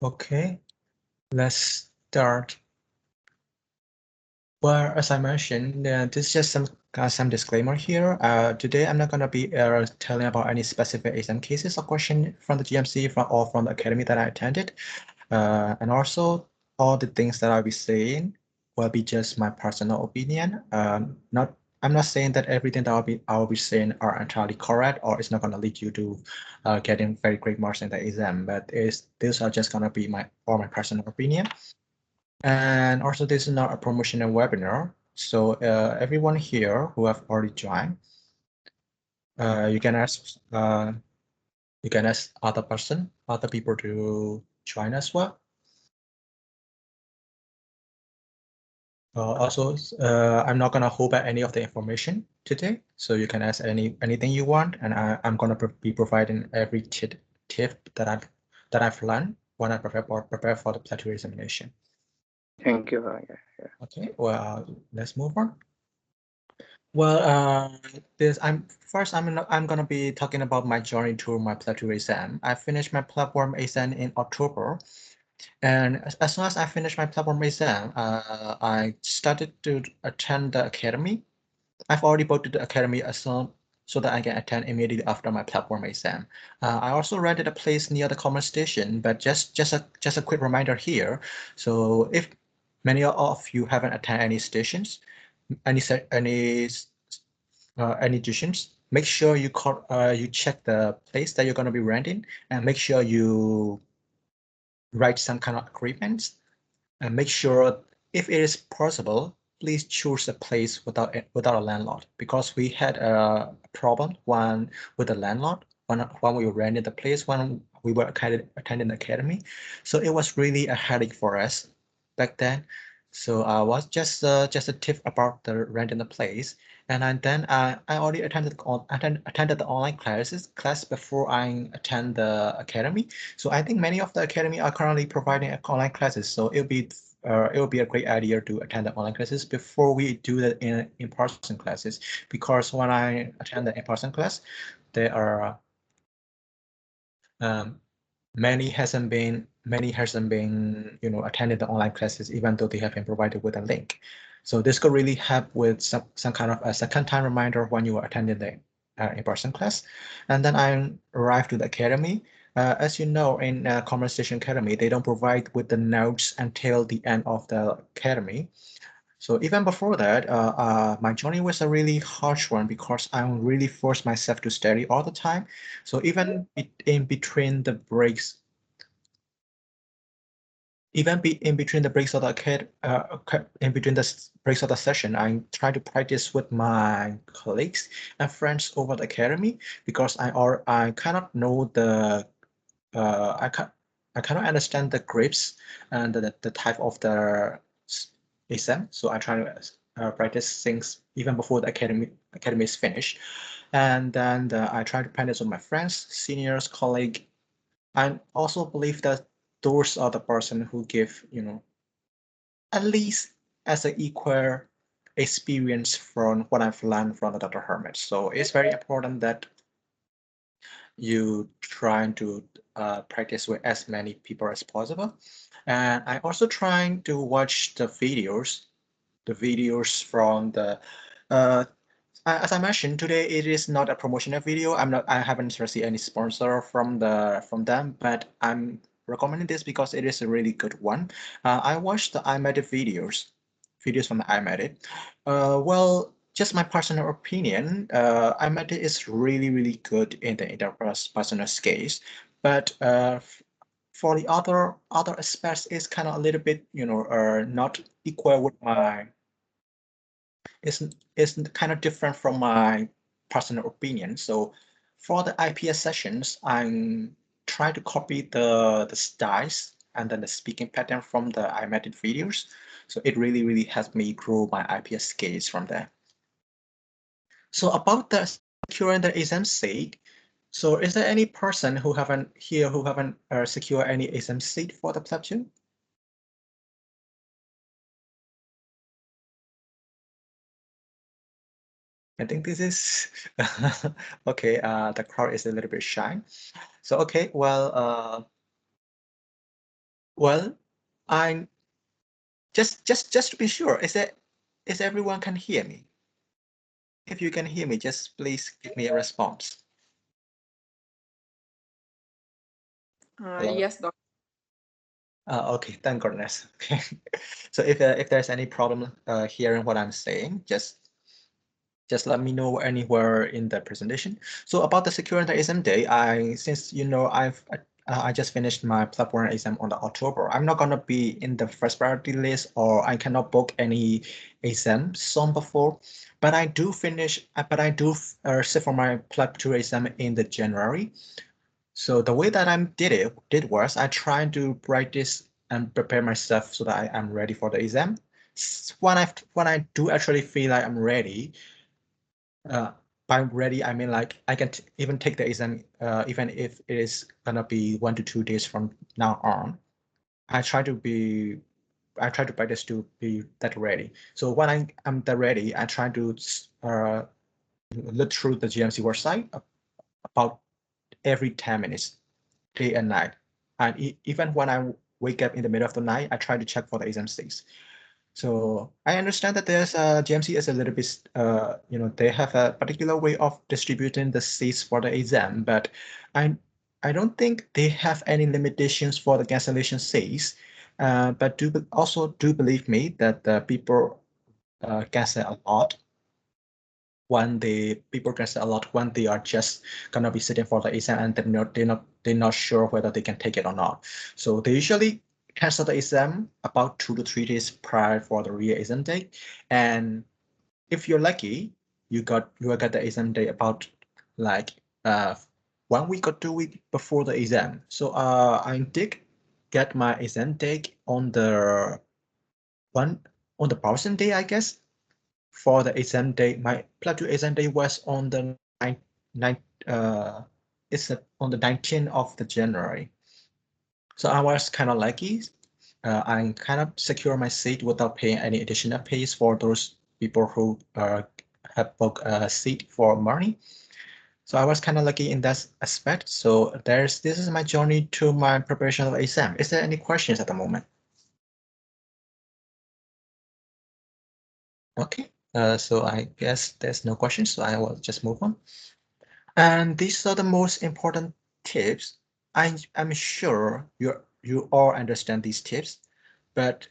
Okay, let's start. Well, as I mentioned, this is just some disclaimer here. Today, I'm not going to be telling about any specific exam cases or question from the GMC or from the academy that I attended. And also, all the things that I'll be saying will be just my personal opinion. I'm not saying that everything that I'll be saying are entirely correct or it's not going to lead you to getting very great marks in the exam. But these are just going to be my personal opinion. And also, this is not a promotional webinar. So everyone here who have already joined, you can ask other people to join as well. Also, I'm not gonna hold back any of the information today, so you can ask anything you want, and I'm gonna be providing every tip that I've learned when I prepare for the PLAB2 examination. Thank you. Yeah. Okay, well, let's move on. Well, I'm gonna be talking about my journey to my PLAB2 exam. I finished my platform exam in October, and as soon as I finished my platform exam, I started to attend the academy. I've already booked the academy as soon so that I can attend immediately after my platform exam. I also rented a place near the common station, but just a quick reminder here. So if many of you haven't attended any stations, any stations, make sure you check the place that you're going to be renting and make sure you write some kind of agreements and make sure if it is possible, please choose a place without a landlord because we had a problem with the landlord when we were renting the place when we were attending the academy. So it was really a headache for us back then. So was just a tip about the renting the place. Then I already attended the online class before I attend the academy. So I think many of the academy are currently providing online classes. So it will be a great idea to attend the online classes before we do the in-person classes. Because when I attend the in-person class, there are um, many hasn't been attended the online classes even though they have been provided with a link. So this could really help with some kind of a second time reminder when you are attending the in-person class. And then I arrived to the academy. As you know, in Conversation Academy, they don't provide with the notes until the end of the academy. So even before that, my journey was a really harsh one because I really forced myself to study all the time. So even in between the breaks, in between the breaks of the in between the breaks of the session, I try to practice with my colleagues and friends over the academy because I cannot know the I can I cannot understand the grips and the type of the exam. So I try to practice things even before the academy is finished, and then I try to practice with my friends, seniors, colleague. I also believe that those are the person who give at least as an equal experience from what I've learned from the Dr. Hermit. So it's very important that you try to practice with as many people as possible. And I also trying to watch the videos from the, uh, as I mentioned today, it is not a promotional video. I haven't received any sponsor from them, but I'm recommending this because it is a really good one. I watched the iMedit videos from the iMedit. Well, just my personal opinion, iMedit is really good in the interpersonal case, but for the other aspects, it's kind of a little bit not equal with my is kind of different from my personal opinion. So for the IPS sessions, I'm trying to copy the styles and then the speaking pattern from the iMedit videos. So it really helped me grow my IPS skills from there. So about the securing the exam seat, so is there any person who haven't secured any exam seat for the PLAB2? I think this is okay. The crowd is a little bit shy. So okay, well, Well, I'm just to be sure, is everyone can hear me? If you can hear me, just please give me a response. Hello? Yes, doctor. Okay, thank goodness. Okay, so if there's any problem hearing what I'm saying, just let me know anywhere in the presentation. So about the securing the exam day, since you know I just finished my PLAB1 exam on the October. I'm not gonna be in the first priority list, or I cannot book any exam some before. But I do finish. But I do sit for my PLAB2 exam in the January. So the way that I did was I tried to practice and prepare myself so that I am ready for the exam. When I do actually feel like I'm ready, uh, by ready, I mean like I can even take the exam, even if it is gonna be 1 to 2 days from now on. I try to be, I try to practice to be that ready. So when I'm that ready, I try to look through the GMC website about every 10 minutes, day and night. And even when I wake up in the middle of the night, I try to check for the exam states. So I understand that there's GMC is a little bit, they have a particular way of distributing the seats for the exam, but I I don't think they have any limitations for the cancellation seats. But also do believe me that the people cancel a lot when the people cancel a lot when they are just gonna be sitting for the exam and they're not sure whether they can take it or not. So they usually cancel the exam about 2 to 3 days prior for the real exam date. And if you're lucky, you will get the exam date about like 1 week or 2 weeks before the exam. So I did get my exam date one on the browsing day, I guess. For the exam day, my PLAB2 exam day was on the 9, it's on the 19th of the January. So I was kind of lucky. I kind of secure my seat without paying any additional fees for those people who have booked a seat for money. So I was kind of lucky in that aspect. So this is my journey to my preparation of exam. Is there any questions at the moment? Okay, so I guess there's no questions, so I will just move on. And these are the most important tips. I'm sure you all understand these tips, but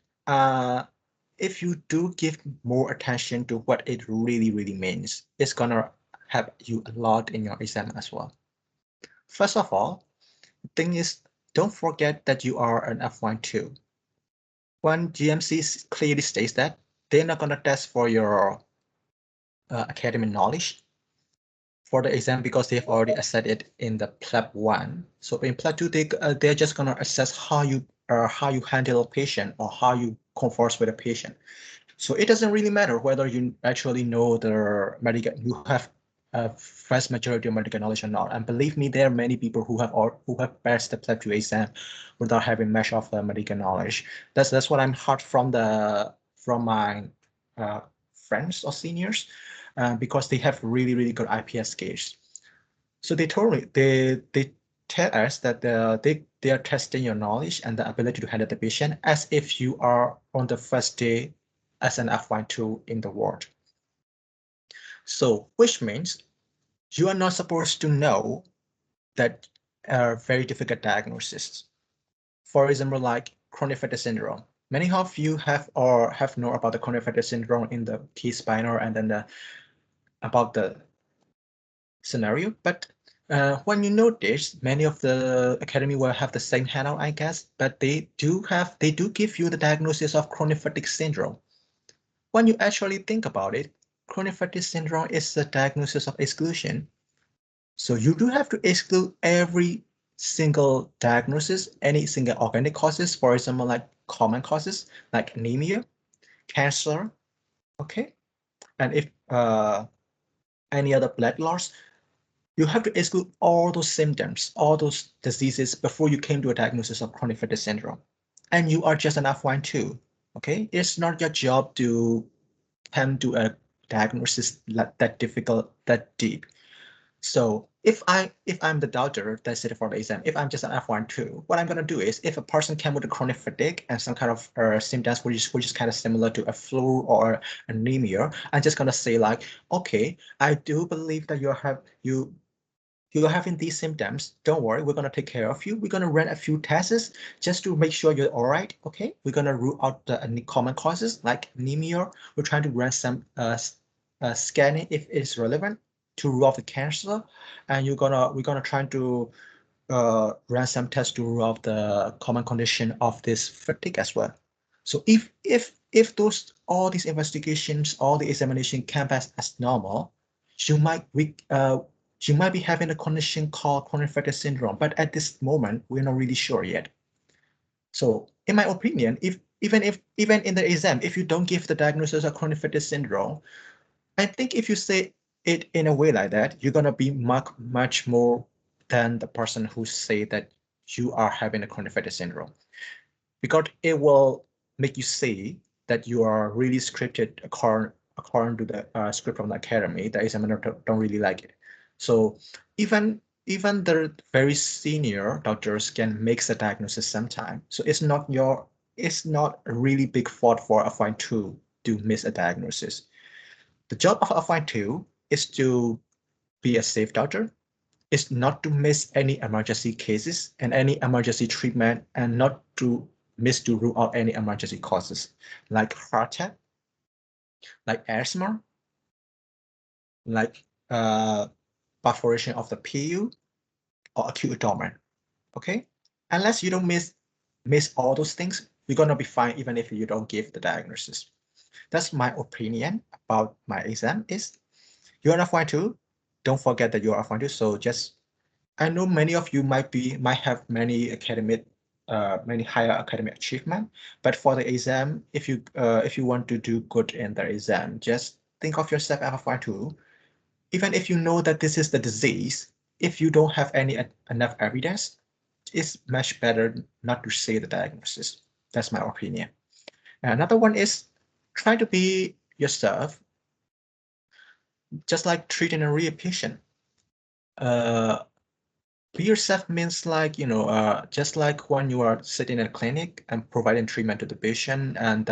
if you do give more attention to what it really means, it's gonna help you a lot in your exam as well. First of all, the thing is, don't forget that you are an F1 too. When GMC clearly states that, they're not gonna test for your academic knowledge for the exam because they've already assessed it in the PLAB1. So in PLAB2, they're just gonna assess how you handle a patient or how you converse with a patient. So it doesn't really matter whether you actually know the medical, you have a vast majority of medical knowledge or not. And believe me, there are many people who have passed the PLAB2 exam without having much of the medical knowledge. That's what I'm heard from my friends or seniors, because they have really good IPS skills. So they told me they tell us that they are testing your knowledge and the ability to handle the patient as if you are on the first day as an F1-2 in the world. So which means you are not supposed to know that very difficult diagnosis. For example, like chronic fatigue syndrome. Many of you have known about the chronic fatigue syndrome in the T-spinal and then about the scenario, but when you notice, many of the academy will have the same handout, I guess, but they do give you the diagnosis of chronic fatigue syndrome. When you actually think about it, chronic fatigue syndrome is a diagnosis of exclusion. So you do have to exclude every single diagnosis, any single organic causes, for example, like common causes like anemia, cancer, okay? And if any other blood loss, you have to exclude all those symptoms, all those diseases before you came to a diagnosis of chronic fatigue syndrome. And you are just an F1 too, okay? It's not your job to come to a diagnosis that difficult, that deep. So if I'm the doctor that's sitting for the exam, if I'm just an F1-2, what I'm gonna do is if a person came with a chronic fatigue and some kind of symptoms which is kind of similar to a flu or anemia, I'm just gonna say like, okay, I do believe that you're having these symptoms. Don't worry, we're gonna take care of you. We're gonna run a few tests just to make sure you're all right. Okay, we're gonna rule out the common causes like anemia. We're trying to run some scanning if it's relevant to rule out the cancer, and we're gonna try to run some tests to rule out the common condition of this fatigue as well. So if those all these investigations, all the examination came back as normal, you might you might be having a condition called chronic fatigue syndrome, but at this moment we're not really sure yet. So in my opinion, if even in the exam, if you don't give the diagnosis of chronic fatigue syndrome, I think if you say it in a way like that, you're gonna be much more than the person who say that you are having a chronic fatigue syndrome, because it will make you say that you are really scripted according to the script from the academy. The examiner don't really like it. So even the very senior doctors can make the diagnosis sometime. So it's not a really big fault for a fine to miss a diagnosis. The job of a fine two is to be a safe doctor, is not to miss any emergency cases and any emergency treatment, and not to miss to rule out any emergency causes like heart attack, like asthma, like perforation of the PU or acute abdomen. Okay, unless you don't miss all those things, you're gonna be fine even if you don't give the diagnosis. That's my opinion about my exam. Is you're an F1-2, don't forget that you're F1-2. So just, I know many of you might have many many higher academic achievement, but for the exam, if you want to do good in the exam, just think of yourself as F1-2. Even if you know that this is the disease, if you don't have any enough evidence, it's much better not to say the diagnosis. That's my opinion. Another one is try to be yourself, just like treating a real patient. Be yourself means like, just like when you are sitting in a clinic and providing treatment to the patient, and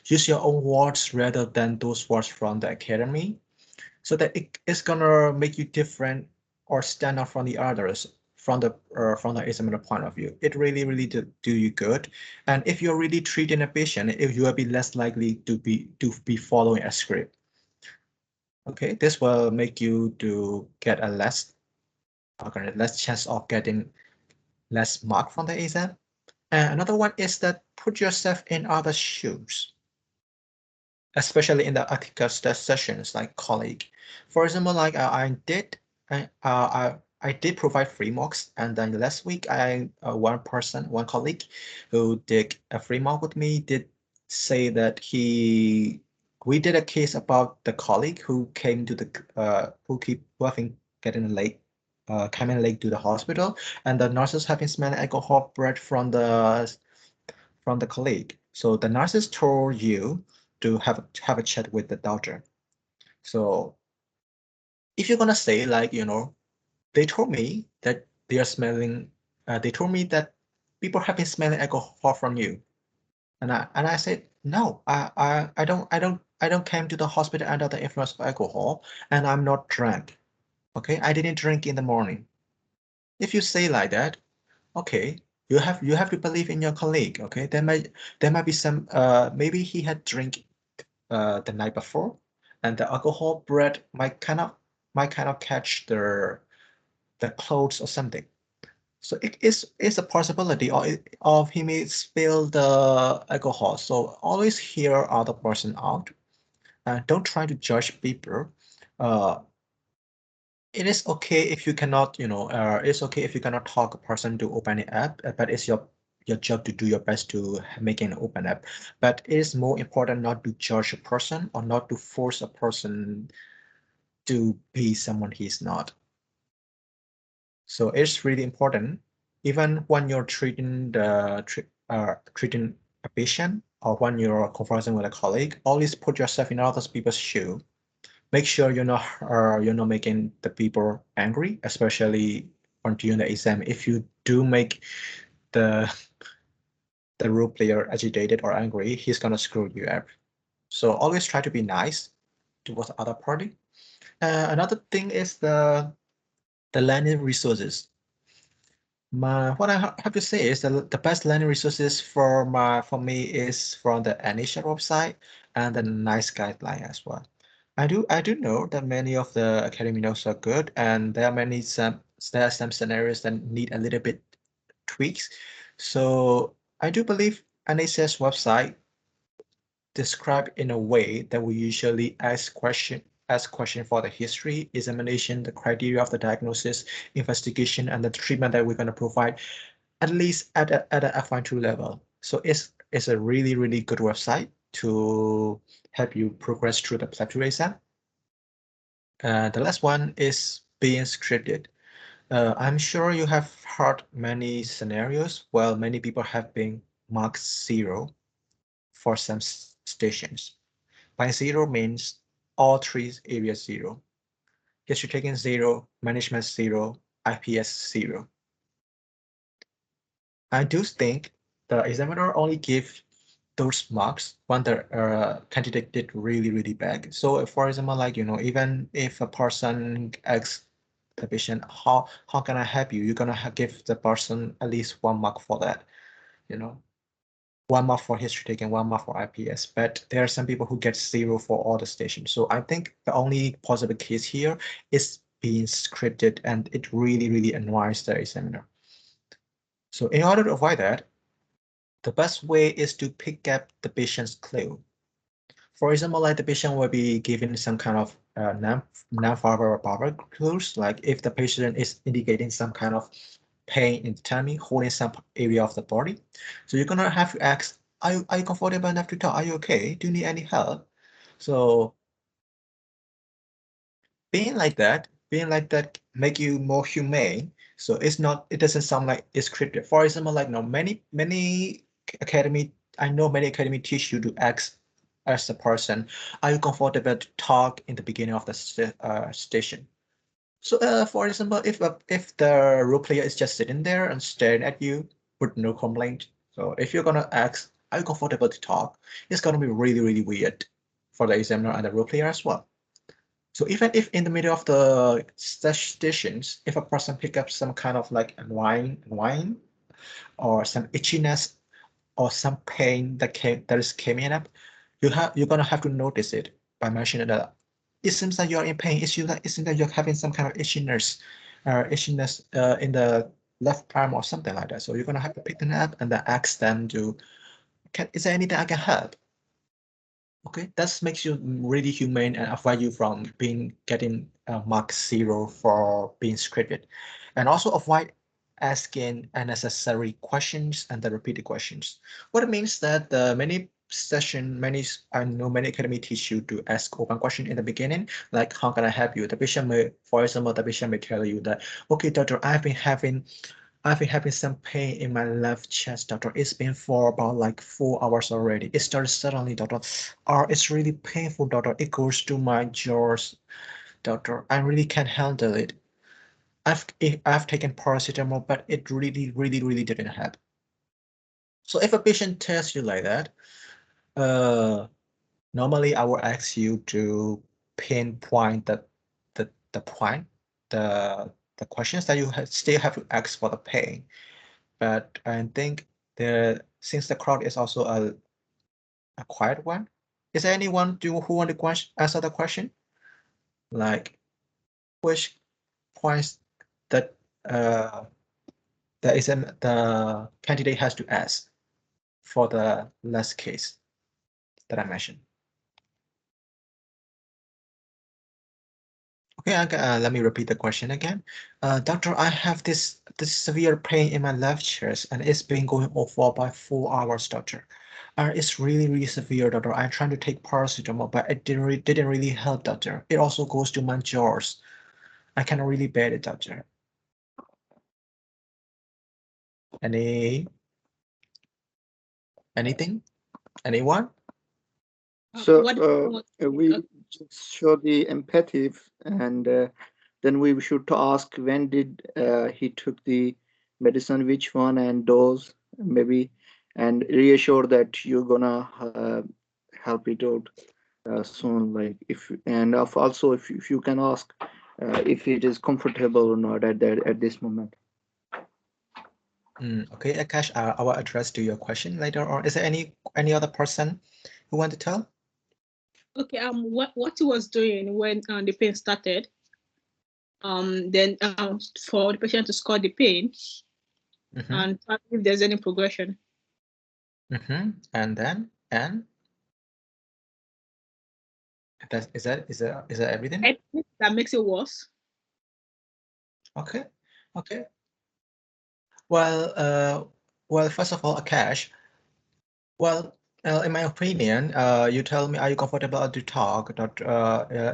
use your own words rather than those words from the academy, so that it is gonna make you different or stand out from the others from the examiner point of view. It really do you good. And if you're really treating a patient, if you will be less likely to be following a script. Okay, this will make you to get a less chance of getting less mark from the exam. And another one is that put yourself in other shoes, especially in the article sessions like colleague. For example, like I did provide free mocks, and then last week one colleague who did a free mock with me did say that we did a case about the colleague who came to the who I think getting late coming late to the hospital, and the nurses have been smelling alcohol breath from the colleague. So the nurses told you to have a chat with the doctor. So if you're gonna say like, they told me that they are smelling, they told me that people have been smelling alcohol from you. And I said, no, I don't came to the hospital under the influence of alcohol, and I'm not drunk. Okay, I didn't drink in the morning. If you say like that, okay, you have to believe in your colleague. Okay, there might be some maybe he had drink the night before, and the alcohol bread might kind of catch the clothes or something. So it's a possibility, of he may spill the alcohol. So always hear other person out. Don't try to judge people. Uh, it is okay if you cannot, it's okay if you cannot talk a person to open an app, but it's your job to do your best to make an open app. But it is more important not to judge a person or not to force a person to be someone he's not. So it's really important, even when you're treating a patient or when you're conversing with a colleague, always put yourself in other people's shoe. make sure you're not making the people angry, especially on during the exam. If you do make the role player agitated or angry, he's gonna screw you up. So always try to be nice towards the other party. Another thing is the learning resources. What I have to say is the best learning resources for me is from the initial website and the nice guideline as well. I do know that many of the academy notes are good, and there are some scenarios that need a little bit tweaks. So I do believe NHS website described in a way that we usually ask question for the history, examination, the criteria of the diagnosis, investigation, and the treatment that we're going to provide, at least at a F1-2 level. So it's a really, really good website to help you progress through the PLAB2 exam. The last one is being scripted. I'm sure you have heard many scenarios where many people have been marked 0 for some stations. By 0 means all three areas 0. History taking 0, management 0, IPS 0. I do think the examiner only give those marks when the candidate did really, really bad. So for example, like, even if a person asks the patient, how can I help you? You're gonna give the person at least 1 mark for that, 1 mark for history taken, 1 mark for IPS. But there are some people who get 0 for all the stations. So I think the only possible case here is being scripted, and it really, really annoys the examiner. So in order to avoid that, the best way is to pick up the patient's clue. For example, like the patient will be given some kind of non-verbal clues, like if the patient is indicating some kind of pain in the tummy, holding some area of the body. So you're gonna have to ask, are you comfortable enough to talk? Are you okay? Do you need any help? So being like that make you more humane. So it doesn't sound like it's scripted. For example, like no many academy, I know many academy teach you to ask as a person, are you comfortable to talk in the beginning of the station? So for example, if the role player is just sitting there and staring at you with no complaint, so if you're gonna ask, are you comfortable to talk? It's gonna be really, really weird for the examiner and the role player as well. So even if in the middle of the stations, if a person pick up some kind of like whine or some itchiness or some pain that is coming up, you're gonna have to notice it by mentioning that it seems that you're in pain. It seems that you're having some kind of itchiness in the left arm or something like that. So you're gonna have to pick them up and then ask them to, is there anything I can help? Okay, that makes you really humane and avoid you from getting mark 0 for being scripted, and also avoid asking unnecessary questions and the repeated questions. What it means that I know many academy teach you to ask open question in the beginning, like how can I help you? The patient may, for example, the patient may tell you that, okay, doctor, I've been having some pain in my left chest, doctor. It's been for about like 4 hours already. It started suddenly, doctor. It's really painful, doctor. It goes to my jaws, doctor. I really can't handle it. I've taken paracetamol, but it really, really, really didn't help. So if a patient tells you like that, normally I will ask you to pinpoint the point, the questions that you still have to ask for the pain. But I think since the crowd is also a quiet one, is there anyone who want to answer the question? Like which points that the candidate has to ask for the last case that I mentioned? Okay, let me repeat the question again. Doctor, I have this severe pain in my left chest, and it's been going on for about 4 hours, doctor. It's really, really severe, doctor. I'm trying to take paracetamol, but it didn't really help, doctor. It also goes to my jaws. I can really bear it, doctor. Any anything? Anyone? So What we just show the empathy, and then we should to ask when did he took the medicine, which one, and dose maybe, and reassure that you're gonna help it out soon. Like if and of also if you can ask if it is comfortable or not at that at this moment. Okay, Akash, I will address to your question later on. Is there any other person who want to tell? Okay. What he was doing when the pain started. Then for the patient to score the pain and if there's any progression. And then is that everything? Anything that makes it worse. Okay. Well, first of all, Akash. Well, in my opinion, you tell me, are you comfortable to talk? Not,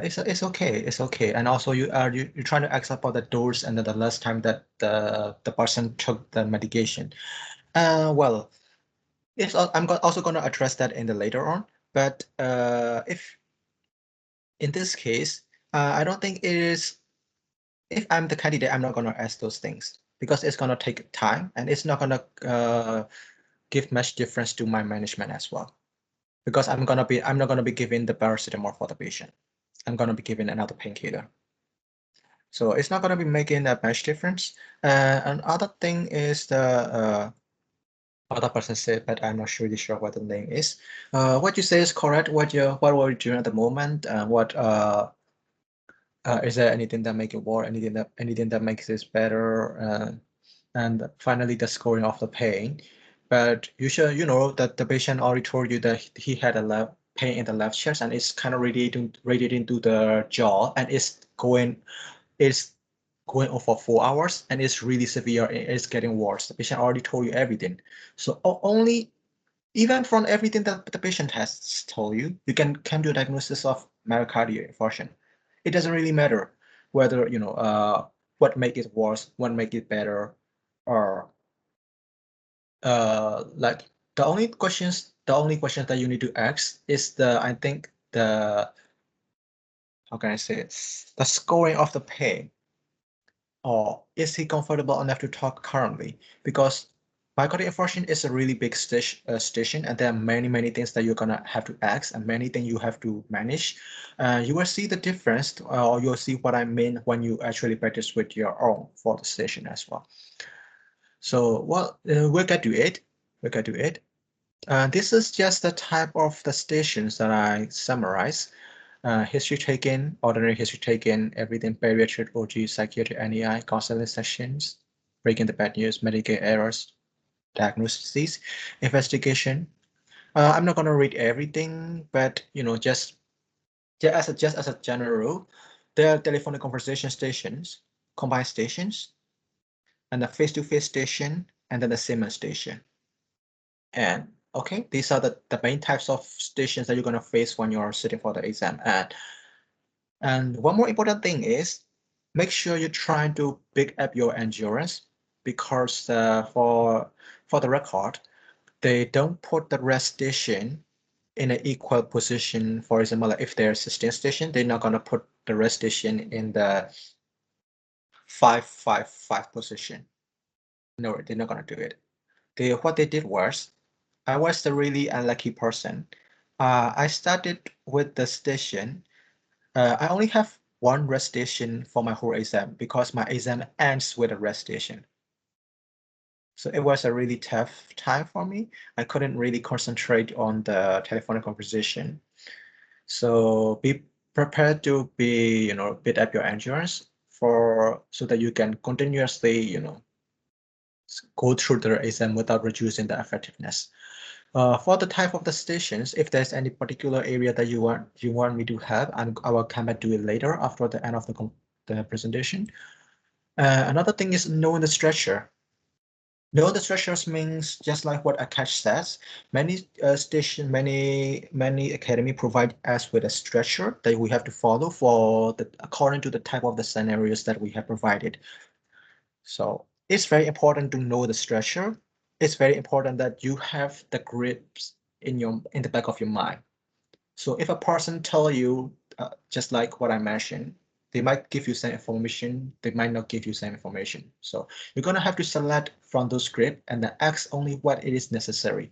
it's okay, it's okay. And also, you're trying to ask about the dose and the last time that the person took the medication. Well, also going to address that in the later on. But if in this case, I don't think it is. If I'm the candidate, I'm not going to ask those things because it's going to take time and it's not going to give much difference to my management as well. Because I'm not gonna be giving the paracetamol for the patient. I'm gonna be giving another painkiller. So it's not gonna be making that much difference. Another thing is the other person said, but I'm not really sure what the name is. What you say is correct. What were you doing at the moment? What is there anything that make it worse? Anything that makes this better? And finally the scoring of the pain. But you know that the patient already told you that he had a left pain in the left chest and it's kind of radiating to the jaw and it's going on for 4 hours and it's really severe. It's getting worse. The patient already told you everything. So only even from everything that the patient has told you, you can come to a diagnosis of myocardial infarction. It doesn't really matter whether what make it worse, what make it better, or like the only questions that you need to ask is I think how can I say it? The scoring of the pain, or is he comfortable enough to talk currently? Because myocardial infarction is a really big station, and there are many things that you're gonna have to ask and many things you have to manage. You will see the difference, or you'll see what I mean when you actually practice with your own for the station as well. So, well, we'll get to it. This is just the type of the stations that I summarize. History taken, ordinary history taken, everything bariatric, OG, psychiatric, NEI, counseling sessions, breaking the bad news, medical errors, diagnoses, investigation. I'm not gonna read everything, but just as a general rule, there are telephonic conversation stations, combined stations, and a face-to-face station, and then the Siemens station. And okay, these are the main types of stations that you're gonna face when you're sitting for the exam. And one more important thing is make sure you try to pick up your endurance because for the record, they don't put the rest station in an equal position. For example, like if there's a sustain station, they're not gonna put the rest station in the 5-5-5 position. No, they're not gonna do it. What they did was, I was the really unlucky person. I started with the station. I only have one rest station for my whole exam because my exam ends with a rest station. So it was a really tough time for me. I couldn't really concentrate on the telephonic conversation. So be prepared to build up your endurance so that you can continuously, go through the exam without reducing the effectiveness. For the type of the stations, if there's any particular area that you want me to have, I will come back to it later after the end of the presentation. Another thing is knowing the structure. Knowing the structures means just like what Akash says. Many academy provide us with a structure that we have to follow according to the type of the scenarios that we have provided. So it's very important to know the structure. It's very important that you have the grips in the back of your mind. So if a person tell you just like what I mentioned, they might give you some information, they might not give you some information. So you're gonna have to select from those script and then ask only what it is necessary.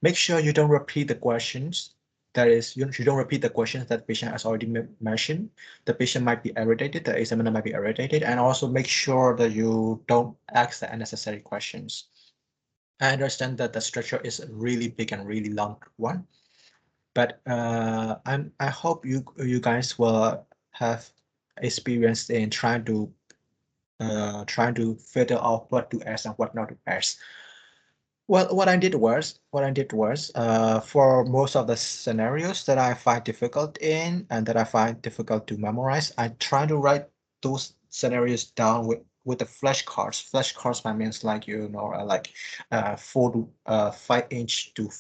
Make sure you don't repeat the questions. That is, you don't repeat the questions that the patient has already mentioned. The patient might be irritated, the examiner might be irritated, and also make sure that you don't ask the unnecessary questions. I understand that the structure is a really big and really long one, but I hope you guys will have experience in trying to figure out what to ask and what not to ask. Well, what I did was, for most of the scenarios that I find difficult in and that I find difficult to memorize, I try to write those scenarios down with the flashcards. Flashcards by means like, you know, like 5-inch to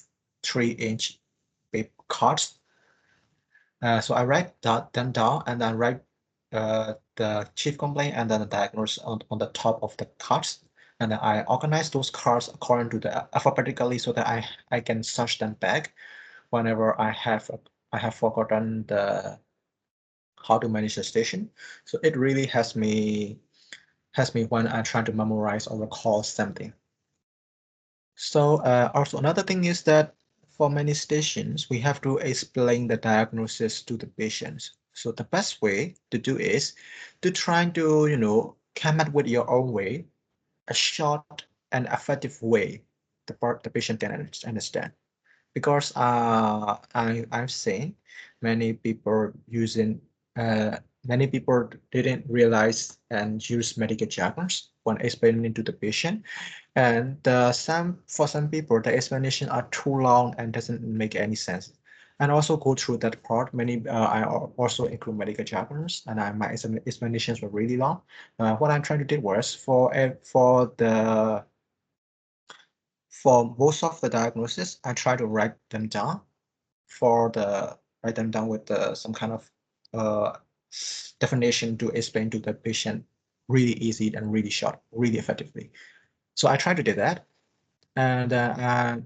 3-inch paper cards. So I write them down and then write the chief complaint and then the diagnosis on the top of the cards. And then I organize those cards according to the alphabetically so that I can search them back whenever I have forgotten the how to manage the station. So it really has me when I'm trying to memorize or recall something. So also another thing is that for many stations, we have to explain the diagnosis to the patients. So the best way to do is to try to, you know, come up with your own way, a short and effective way the patient can understand. Because I've seen many people many people didn't realize and use medical jargons when explaining to the patient, and for some people the explanation are too long and doesn't make any sense. And also go through that part. I also include medical jargons, and my explanations were really long. What I'm trying to do was for most of the diagnosis, I try to write them down with some kind of uh, definition to explain to the patient really easy and really short, really effectively. So I try to do that. And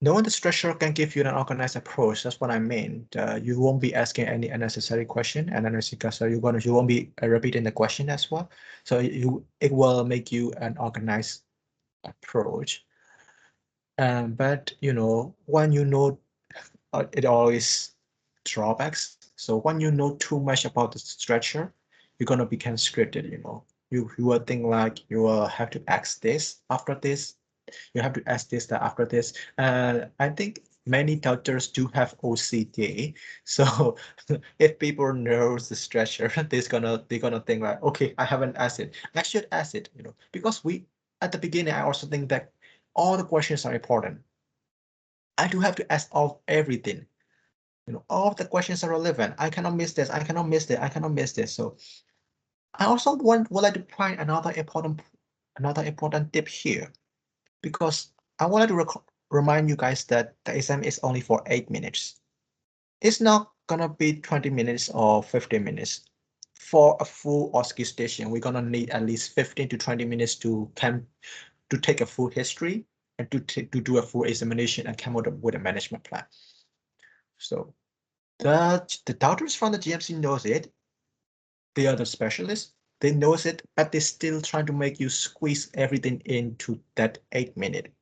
knowing the structure can give you an organized approach. That's what I mean. You won't be asking any unnecessary question, and unnecessary question. You won't be repeating the question as well. So it will make you an organized approach. But you know, when you know, it always drawbacks. So when you know too much about the structure, you're gonna become scripted. You know, you will think like you will have to ask this after this. You have to ask this that after this. I think many doctors do have OCD. So if people knows the structure, they're gonna think like, okay, I haven't asked it. I should ask it. You know, because we at the beginning, I also think that all the questions are important. I do have to ask all everything. You know, all of the questions are relevant. I cannot miss this. I cannot miss this. I cannot miss this. So I also would like to point another important tip here, because I wanted to remind you guys that the exam is only for 8 minutes. It's not gonna be 20 minutes or 15 minutes. For a full OSCE station, we're gonna need at least 15 to 20 minutes to take a full history and to do a full examination and come up with a management plan. So the doctors from the GMC knows it. They are the specialists. They knows it, but they're still trying to make you squeeze everything into that 8 minute.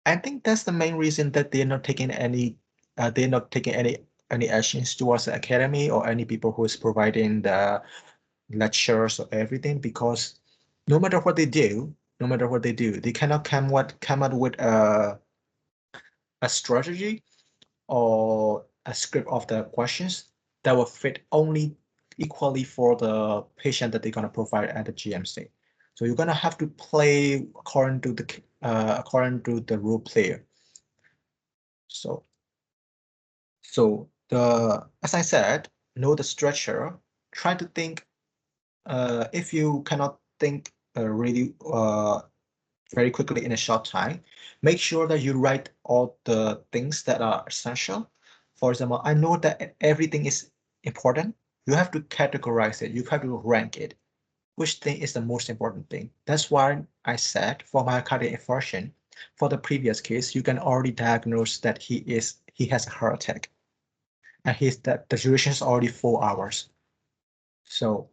I think that's the main reason that they're not taking any actions towards the academy or any people who is providing the lectures or everything, because no matter what they do, they cannot come up with a strategy or a script of the questions that will fit only equally for the patient that they're gonna provide at the GMC. So you're gonna have to play according to the role player. So as I said, know the structure. Try to think. If you cannot think really very quickly in a short time, make sure that you write all the things that are essential. For example, I know that everything is important. You have to categorize it. You have to rank it. Which thing is the most important thing? That's why I said for myocardial infarction, for the previous case, you can already diagnose that he has a heart attack. and the duration is already 4 hours. So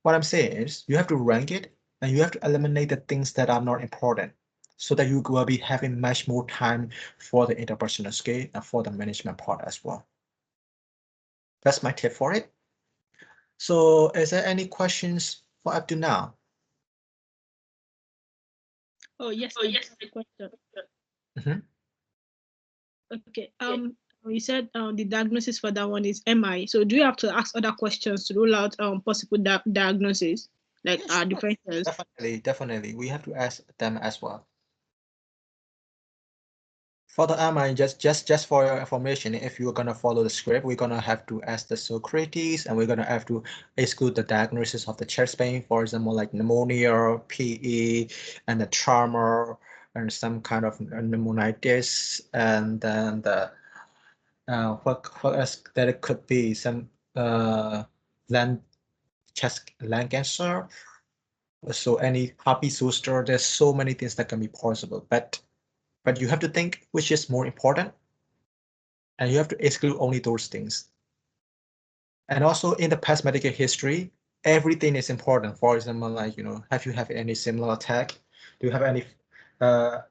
what I'm saying is you have to rank it and you have to eliminate the things that are not important so that you will be having much more time for the interpersonal skill and for the management part as well. That's my tip for it. So is there any questions for up to now? Oh yes, I have a question. Okay. You said the diagnosis for that one is MI. So do you have to ask other questions to rule out possible diagnosis, like Yes, differences? definitely. We have to ask them as well. For the MI, just for your information, if you're gonna follow the script, we're gonna have to ask the Socrates, and we're gonna have to exclude the diagnosis of the chest pain, for example, like pneumonia, PE, and the trauma, and some kind of pneumonitis, and then the what else that it could be some lung cancer. So any happy zoster, there's so many things that can be possible, but you have to think which is more important, and you have to exclude only those things. And also in the past medical history, everything is important. For example, like, have you had any similar attack? Do you have any, how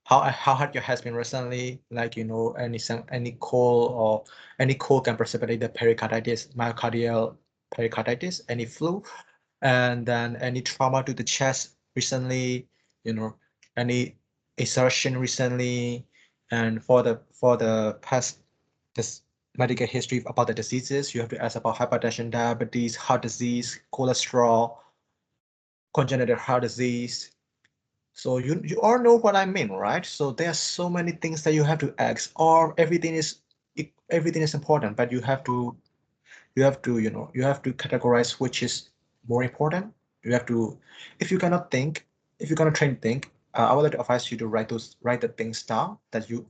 hard your has been recently? Like, any cold or any cold can precipitate the pericarditis, myocardial pericarditis, any flu, and then any trauma to the chest recently, any exertion recently, and for the past this medical history about the diseases, you have to ask about hypertension, diabetes, heart disease, cholesterol, congenital heart disease. So you all know what I mean, right? So there are so many things that you have to ask, or everything is important, but you have to you have to categorize which is more important. You have to, if you cannot think, if you're gonna try and think, I would like to advise you to write the things down that you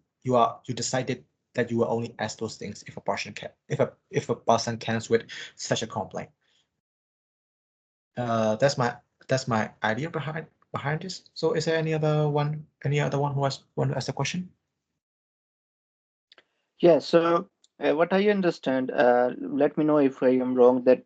decided that you will only ask those things if a person can, if a person comes with such a complaint. That's my idea behind this. So is there any other one who has want to ask a question? Yeah, so what I understand, let me know if I am wrong, that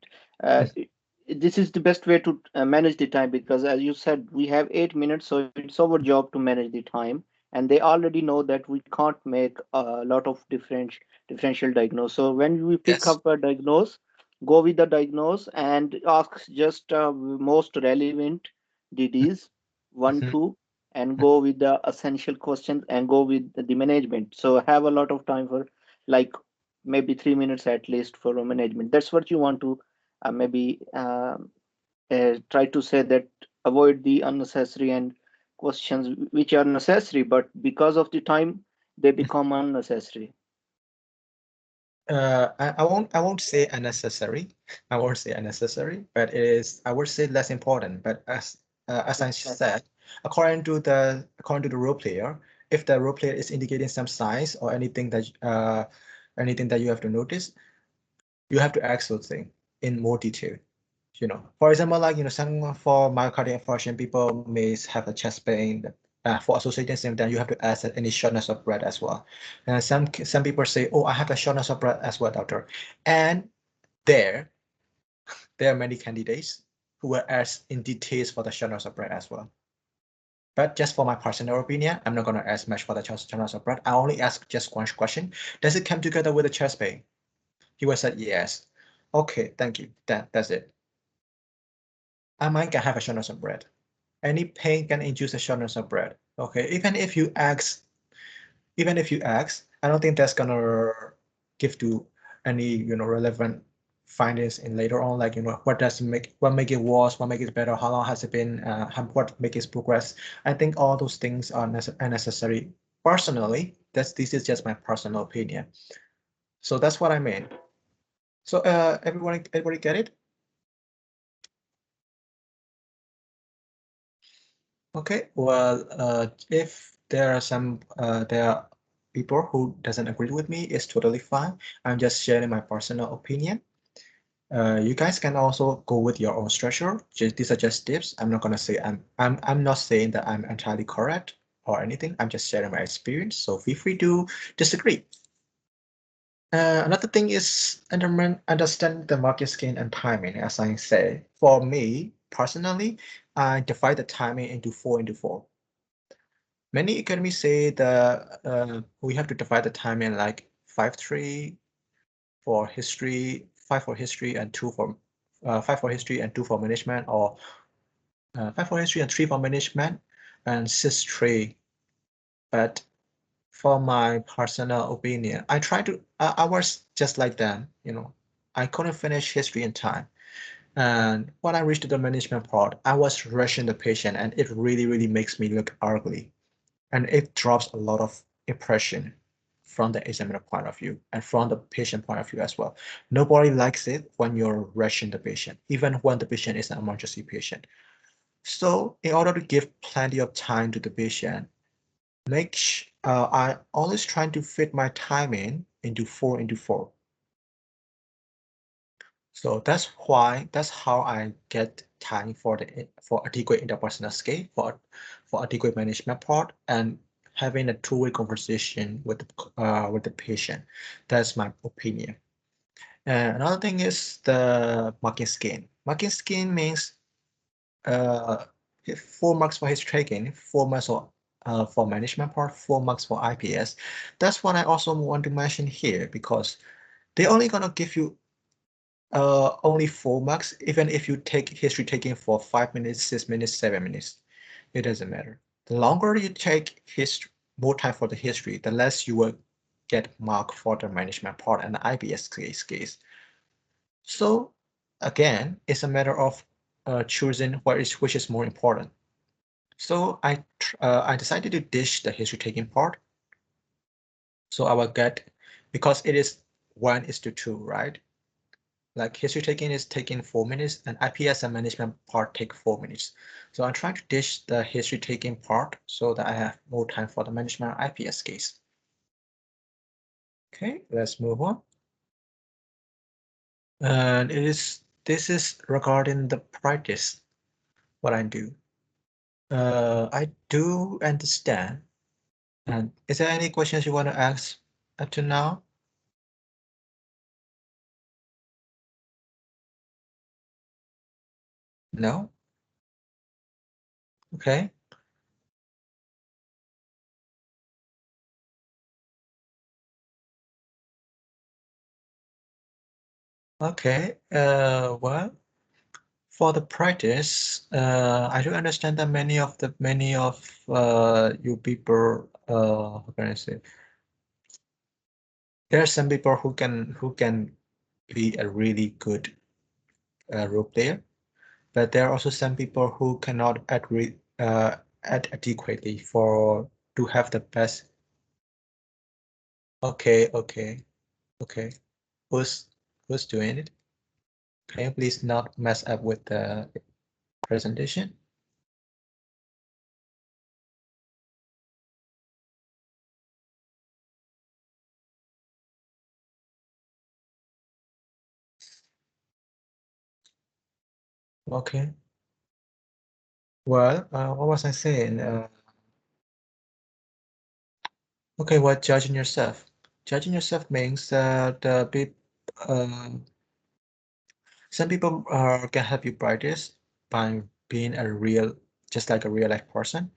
this is the best way to manage the time, because as you said, we have 8 minutes, so it's our job to manage the time. And they already know that we can't make a lot of differential diagnose. So when we pick Yes. up a diagnose, go with the diagnose and ask just most relevant disease, one, Mhm. two, and go with the essential questions and go with the management. So have a lot of time for, like, maybe 3 minutes at least for management. That's what you want to maybe try to say, that avoid the unnecessary and questions which are necessary, but because of the time they become unnecessary. I won't say unnecessary. I won't say unnecessary, but I would say less important. But as I said, according to the role player, if the role player is indicating some signs or anything that you have to notice, you have to ask those things in more detail. For example, like, some for myocardial infarction, people may have a chest pain. For associated symptom, you have to ask any shortness of breath as well. And some people say, "Oh, I have a shortness of breath as well, doctor." And there, there are many candidates who will ask in details for the shortness of breath as well. But just for my personal opinion, I'm not going to ask much for the shortness of breath. I only ask just one question: does it come together with the chest pain? He will say yes. Okay, thank you. That's it. I might can have a shortness of breath. Any pain can induce a shortness of breath. Okay, even if you ask, I don't think that's gonna give to any relevant findings in later on. Like, what make it worse, what make it better, how long has it been, what make it progress. I think all those things are unnecessary. Personally, this is just my personal opinion. So that's what I mean. So everybody get it? Okay, well, if there are people who doesn't agree with me, it's totally fine. I'm just sharing my personal opinion. You guys can also go with your own structure. These are just tips. I'm not gonna say I'm not saying that I'm entirely correct or anything. I'm just sharing my experience. So feel free to disagree. Another thing is understand the market skin and timing. As I say, for me personally, I divide the timing into 4 into 4. Many economies say that we have to divide the timing like 5-3 for history, 5 for history, and 5 for history and 2 for management, or 5 for history and 3 for management, and 6-3. But for my personal opinion, I was just like them, I couldn't finish history in time. And when I reached the management part, I was rushing the patient, and it really, really makes me look ugly. And it drops a lot of impression from the examiner point of view and from the patient point of view as well. Nobody likes it when you're rushing the patient, even when the patient is an emergency patient. So in order to give plenty of time to the patient, I always trying to fit my timing into 4 into 4. So that's how I get time for adequate interpersonal skill, for adequate management part, and having a two-way conversation with the patient. That's my opinion. And another thing is the marking scheme. Marking scheme means uh 4 marks for his tracking, 4 marks for management part, 4 marks for IPS. That's what I also want to mention here, because they're only gonna give you only 4 marks, even if you take history taking for 5 minutes, 6 minutes, 7 minutes. It doesn't matter. The longer you take history, more time for the history, the less you will get mark for the management part and the IBS case. So again, it's a matter of choosing which is more important. So I decided to ditch the history taking part. So I will get, because it is 1:2, right? Like history taking is taking 4 minutes, and IPS and management part take 4 minutes. So I'm trying to ditch the history taking part so that I have more time for the management IPS case. Okay, let's move on. And this is regarding the practice, what I do. I do understand. And is there any questions you want to ask up to now? No? Okay. Okay. Well, for the practice, I do understand that many of you people, how can I say? There are some people who can be a really good role player, but there are also some people who cannot act adequately for to have the best. Okay, okay, okay. Who's who's doing it? Can you please not mess up with the presentation? Okay. Well, what was I saying? Okay, what judging yourself? Judging yourself means that some people can help you practice by being just like a real life person.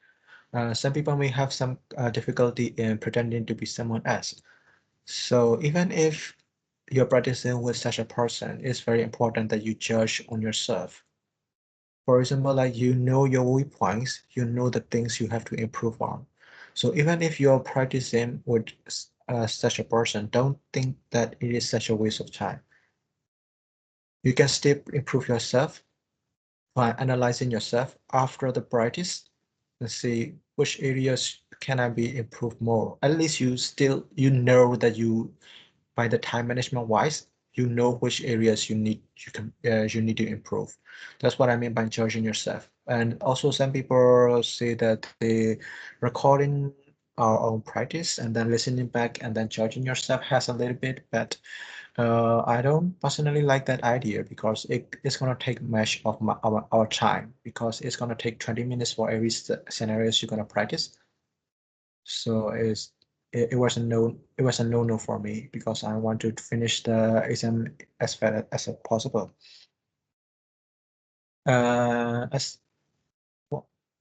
Some people may have some difficulty in pretending to be someone else. So even if you're practicing with such a person, it's very important that you judge on yourself. For example, like you know your weak points, you know the things you have to improve on. So even if you're practicing with such a person, don't think that it is such a waste of time. You can still improve yourself by analyzing yourself after the practice and see which areas can I be improved more. At least you know that you, by the time management wise, you know which areas you need to improve. That's what I mean by judging yourself. And also some people say that the recording our own practice and then listening back and then judging yourself has a little bit, but I don't personally like that idea because it's gonna take much of our time, because it's gonna take 20 minutes for every scenarios you're gonna practice. So it was a no for me because I want to finish the exam as fast as possible. As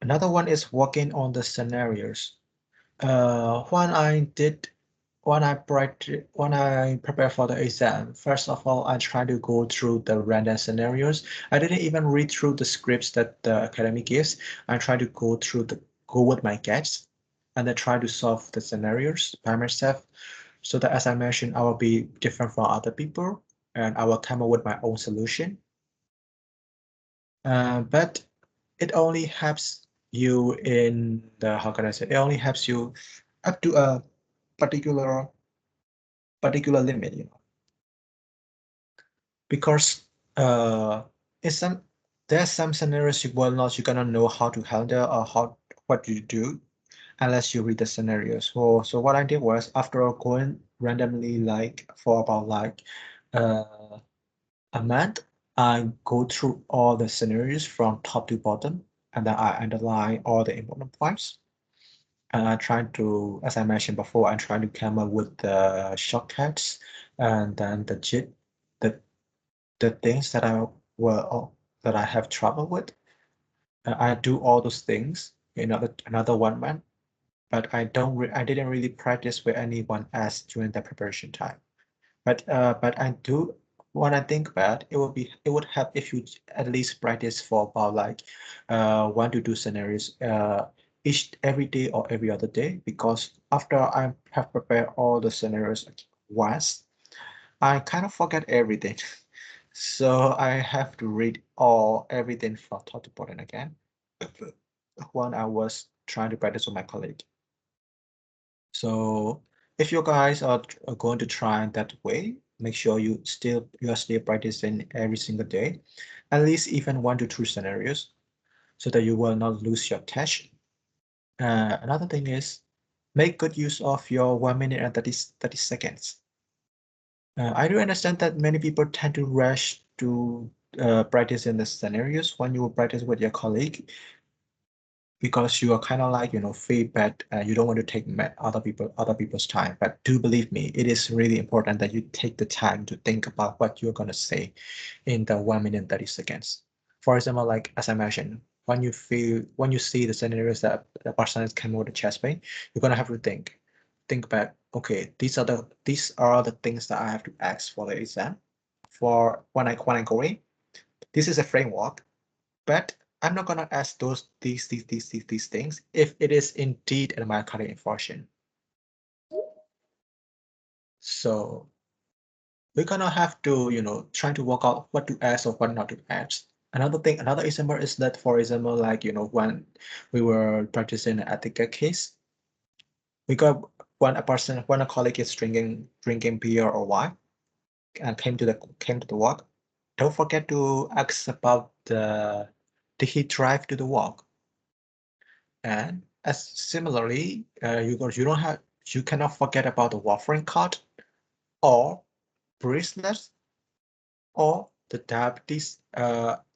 another one is working on the scenarios. When I prepare for the exam, first of all, I try to go through the random scenarios. I didn't even read through the scripts that the academy gives. I try to go with my guests and then try to solve the scenarios by myself. So that, as I mentioned, I will be different from other people and I will come up with my own solution. But it only helps you in the, how can I say, it only helps you up to a particular limit, because in some there's some scenarios you're gonna know how to handle or what you do unless you read the scenarios. So what I did was, after going randomly like for about like uh, a month, I go through all the scenarios from top to bottom, and then I underline all the important points. And I try to, as I mentioned before, I try to come up with the shortcuts and then the the things that I have trouble with. I do all those things in another 1 month, but I didn't really practice with anyone else during the preparation time. But I do, when I think about it would help if you at least practice for about like 1 to 2 scenarios every day or every other day, because after I have prepared all the scenarios once, I kind of forget everything. So I have to read everything from top to bottom again when I was trying to practice with my colleague. So if you guys are going to try that way, make sure you are still practicing every single day, at least even 1 to 2 scenarios, so that you will not lose your touch. Another thing is, make good use of your 1 minute and 30 seconds. I do understand that many people tend to rush to practice in the scenarios when you practice with your colleague, because you are kind of like, feedback. You don't want to take other people's time. But do believe me, it is really important that you take the time to think about what you're gonna say in the 1 minute and 30 seconds. For example, like as I mentioned, when you see the scenarios that the person is coming with a chest pain, you're gonna have to think back. Okay, these are the things that I have to ask for the exam. For when I go in, this is a framework, but I'm not gonna ask these things if it is indeed a myocardial infarction. So we're gonna have to, try to work out what to ask or what not to ask. Another example is that, for example, like, when we were practicing an ethical case, we got when a colleague is drinking beer or wine and came to the work, don't forget to ask about did he drive to the work. And as similarly, you cannot forget about the warfarin card or bracelets or the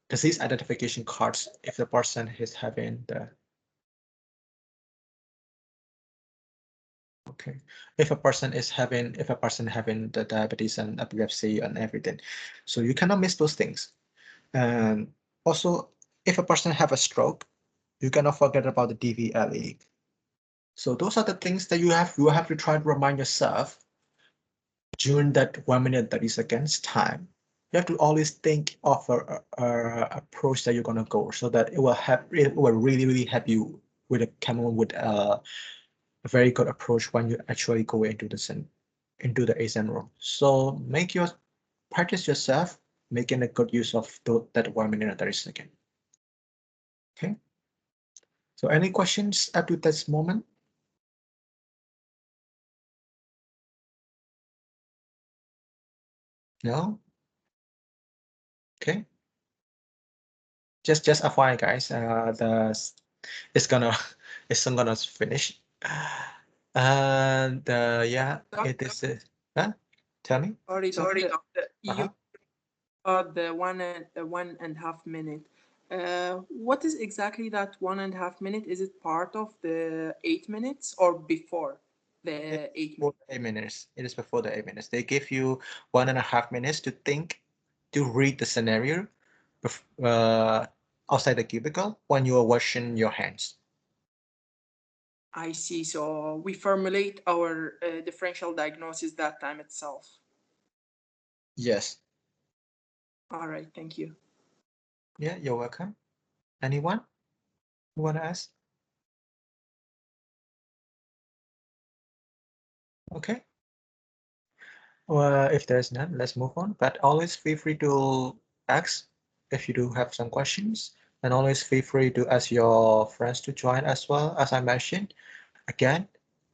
disease identification cards if the person is having the okay if a person having the diabetes and epilepsy and everything. So you cannot miss those things. And also, if a person have a stroke, you cannot forget about the DVLE. So those are the things that you have to try to remind yourself during that 1 minute and 30 seconds time. You have to always think of a approach that you're gonna go, so that it will really help you with come on with a very good approach when you actually go into the exam room. So practice yourself making a good use of that 1 minute and 30 seconds. Okay. So any questions up to this moment? No? Okay. Just FYI, guys, it's gonna finish. And yeah, it is. Huh? Tell me. Sorry, doctor. Uh-huh. You the 1.5 minute. What is exactly that 1.5 minute? Is it part of the 8 minutes or before? the 8 before minutes? 8 minutes. It is before the 8 minutes. They give you 1.5 minutes to think, to read the scenario outside the cubicle when you are washing your hands. I see. So we formulate our differential diagnosis that time itself. Yes. All right. Thank you. Yeah, you're welcome. Anyone who want to ask? Okay. Well, if there's none, let's move on. But always feel free to ask if you do have some questions, and always feel free to ask your friends to join as well. As I mentioned, again,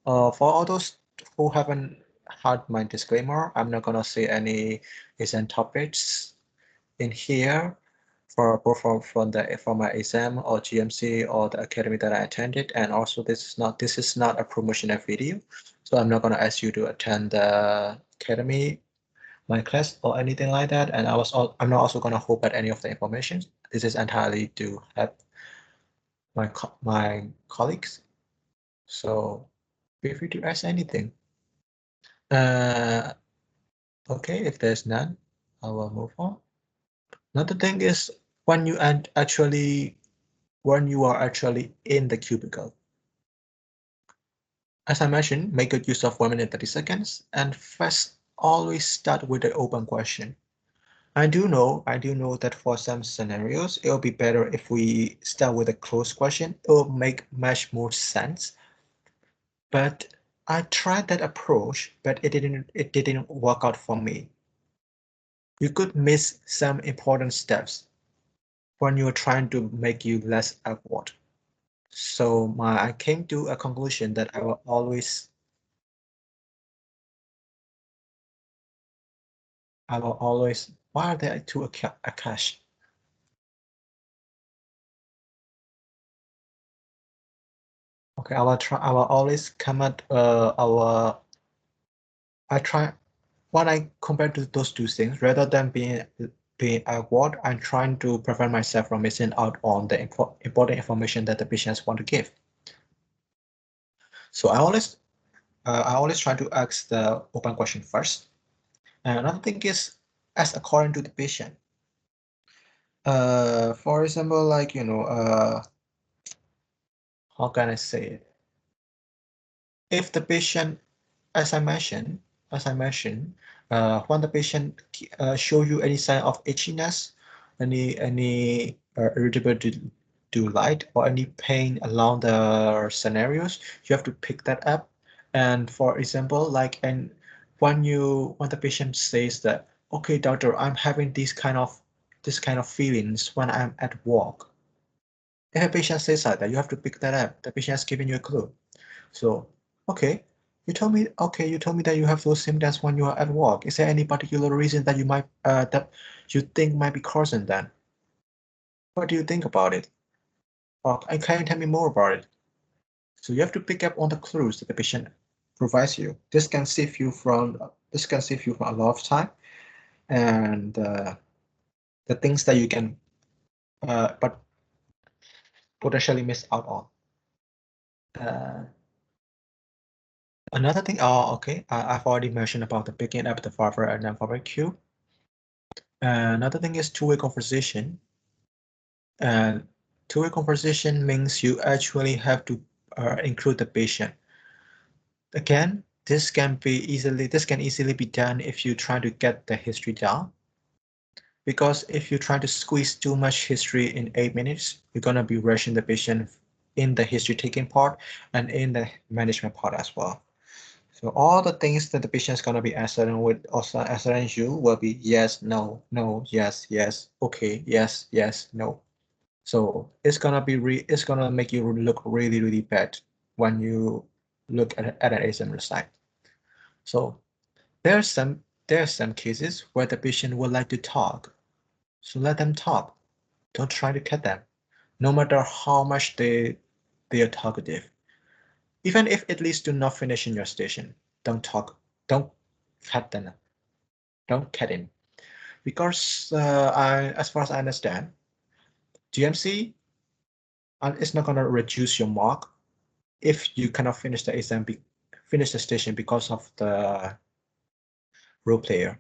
for all those who haven't heard my disclaimer, I'm not gonna say any exam topics in here for both from my exam or GMC or the academy that I attended. And also this is not a promotional video, so I'm not gonna ask you to attend the academy, my class or anything like that. And I'm not also gonna hope at any of the information. This is entirely to help my colleagues. So feel free to ask anything. Okay, if there's none, I will move on. Another thing is when you when you are actually in the cubicle. As I mentioned, make good use of 1 minute 30 seconds, and first always start with an open question. I do know that for some scenarios, it will be better if we start with a closed question. It will make much more sense. But I tried that approach, but it didn't work out for me. You could miss some important steps when you're trying to make you less awkward. So I came to a conclusion that I will always, why are there two Akash? Okay, I will always come at I try, when I compare to those two things, rather than being awkward, I'm trying to prevent myself from missing out on the important information that the patients want to give. So I always try to ask the open question first. And another thing is, as according to the patient. For example, like, how can I say it? If the patient, as I mentioned, when the patient show you any sign of itchiness, any irritability to light, or any pain along the scenarios, you have to pick that up. And for example, like, and when the patient says that, okay, doctor, I'm having this kind of feelings when I'm at work. If a patient says like that, you have to pick that up. The patient has given you a clue. So, okay, you told me that you have those symptoms when you are at work. Is there any particular reason that that you think might be causing that? What do you think about it? Or can you tell me more about it? So you have to pick up on the clues that the patient provides you. This can save you from a lot of time, and the things that you can but potentially miss out on. Another thing, okay, I've already mentioned about the picking up the verbal and non-verbal cue. Another thing is two-way conversation. And two-way conversation means you actually have to include the patient. Again, this can easily be done if you try to get the history down. Because if you try to squeeze too much history in 8 minutes, you're gonna be rushing the patient in the history taking part and in the management part as well. So all the things that the patient is gonna be answering you will be yes, no, no, yes, yes, okay, yes, yes, no. So it's gonna make you look really, really bad when you look at an exam site. So there are some cases where the patient would like to talk. So let them talk. Don't try to cut them. No matter how much they are talkative. Even if it leads to not finishing your station, don't talk. Don't cut them. Don't cut him. Because as far as I understand, GMC is not gonna reduce your mark if you cannot finish the exam finish the station because of the role player.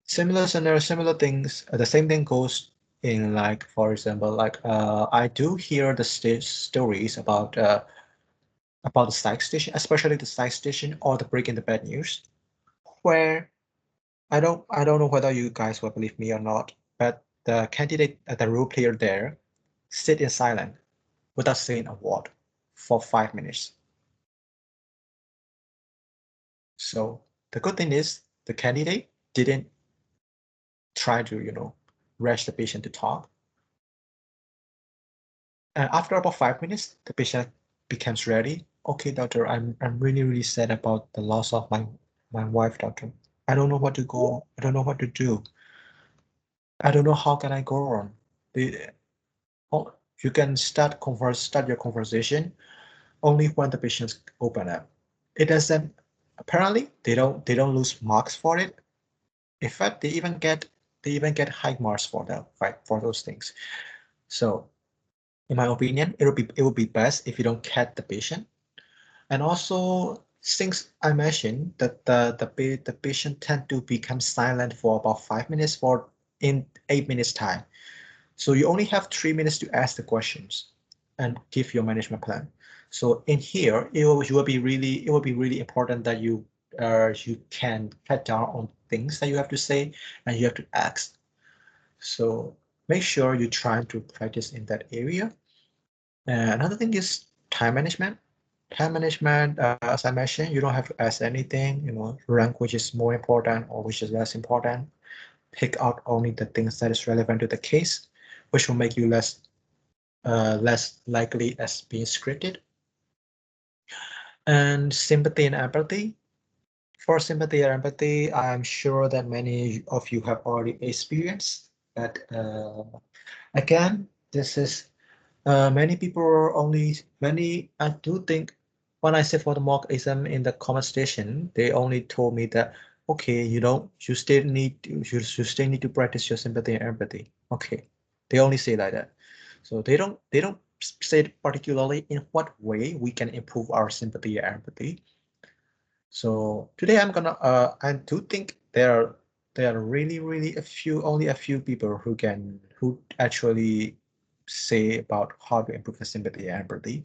Similar scenario, similar things. The same thing goes in, like, for example, like I do hear the stories about the side station, especially the side station or the break in the bad news, where I don't know whether you guys will believe me or not, but the candidate, the role player there, sit in silent without saying a word for 5 minutes. So the good thing is the candidate didn't try to, rush the patient to talk. And after about 5 minutes, the patient becomes ready. Okay, doctor, I'm really, really sad about the loss of my wife, doctor. I don't know what to go. I don't know what to do. I don't know how can I go on. You can start your conversation only when the patients open up. It doesn't. Apparently, they don't lose marks for it. In fact, they even get high marks for that, right, for those things. So, in my opinion, it would be best if you don't cut the patient. And also, since I mentioned that the patient tend to become silent for about 5 minutes for in 8 minutes time. So you only have 3 minutes to ask the questions and give your management plan. So in here, it will be really important that you can cut down on things that you have to say and you have to ask. So make sure you try to practice in that area. Another thing is time management. Time management, as I mentioned, you don't have to ask anything, rank which is more important or which is less important. Pick out only the things that is relevant to the case, which will make you less likely as being scripted. And sympathy and empathy. For sympathy and empathy, I'm sure that many of you have already experienced that. Again, this is many people are I do think when I said for the mock exam in the comment station, they only told me that, okay, you still need to practice your sympathy and empathy. Okay, they only say like that. So they don't say particularly in what way we can improve our sympathy and empathy. So today I do think there are really only a few people who actually say about how to improve the sympathy and empathy.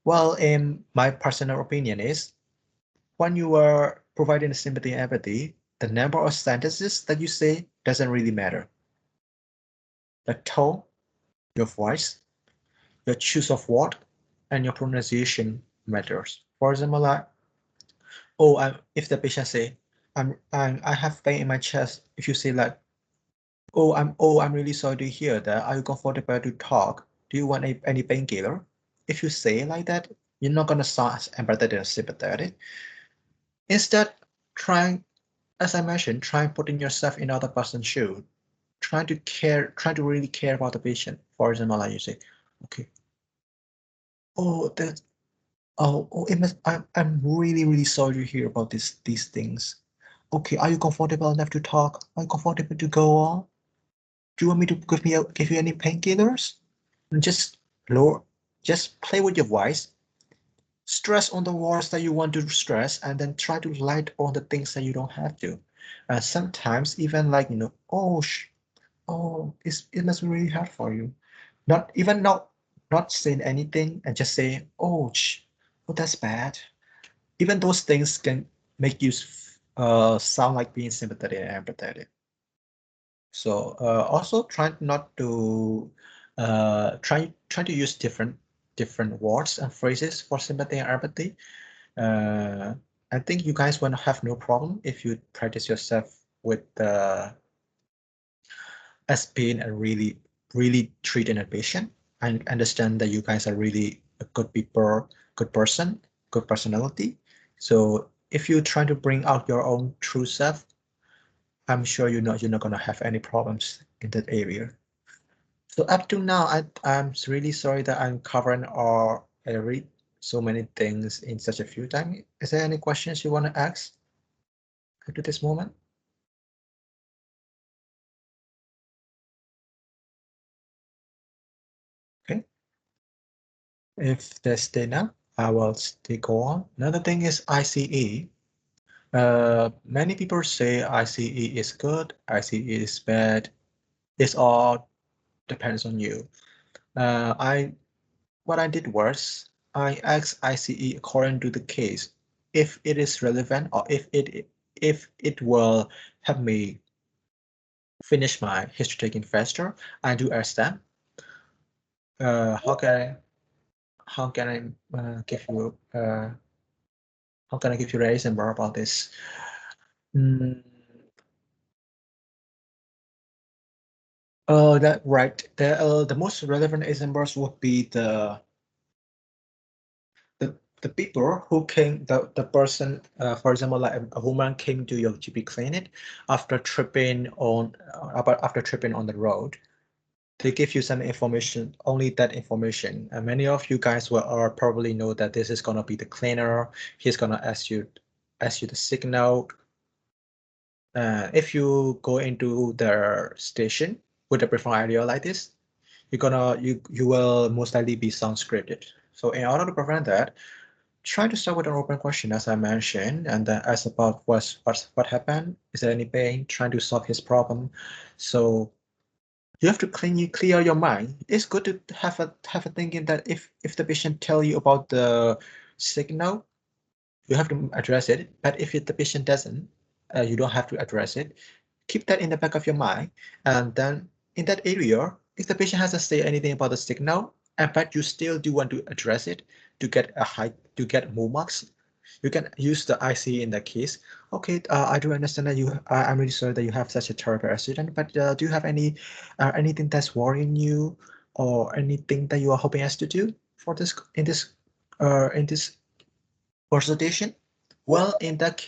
Well, in my personal opinion is when you are providing sympathy and empathy, the number of sentences that you say doesn't really matter. The tone, your voice, your choice of word, and your pronunciation matters. For example, like, if the patient say, I have pain in my chest. If you say like, I'm really sorry to hear that. Are you comfortable to talk? Do you want any painkiller? If you say like that, you're not gonna sound empathetic and sympathetic. Instead, trying, as I mentioned, try putting yourself in other person's shoe. Try to really care about the patient. For example, like you say, okay, oh that it must, I'm really, really sorry to hear about these things. Okay, are you comfortable enough to talk? Are you comfortable to go on? Do you want me to give you any painkillers? And just play with your voice. Stress on the words that you want to stress, and then try to light on the things that you don't have to. Sometimes even like it must be really hard for you. Not saying anything and just say oh that's bad. Even those things can make you sound like being sympathetic and empathetic. So also try not to try to use different words and phrases for sympathy and empathy. I think you guys will have no problem if you practice yourself with as being a really treating a patient and understand that you guys are really a good people, good person, good personality. So if you try to bring out your own true self, I'm sure you're not gonna have any problems in that area. So up to now, I'm really sorry that I'm covering or I read so many things in such a few time. Is there any questions you want to ask up to this moment? Okay. If there's data, I will still go on. Another thing is ICE. Many people say ICE is good, ICE is bad. It's all depends on you. What I did was I asked ICE according to the case, if it is relevant or if it will help me finish my history taking faster. I do ask them. How can I give you how can I give you a reason more about this? Oh, that right. The most relevant examples would be the people who came, the person, for example, like a woman came to your GP clinic after tripping on the road. They give you some information, only that information. And many of you guys will probably know that this is gonna be the cleaner. He's gonna ask you the signal. If you go into the station with a preferred idea like this, you will most likely be sound scripted. So in order to prevent that, try to start with an open question, as I mentioned, and then ask about what happened. Is there any pain? Trying to solve his problem. So you have to clear your mind. It's good to have a thinking that if the patient tell you about the signal, you have to address it. But if the patient doesn't, you don't have to address it. Keep that in the back of your mind, and then in that area, if the patient hasn't said anything about the signal, and but you still do want to address it to get more marks, you can use the IC in that case. Okay, I do understand that I'm really sorry that you have such a terrible accident, but do you have anything that's worrying you, or anything that you are hoping us to do for this in this consultation? Well, in that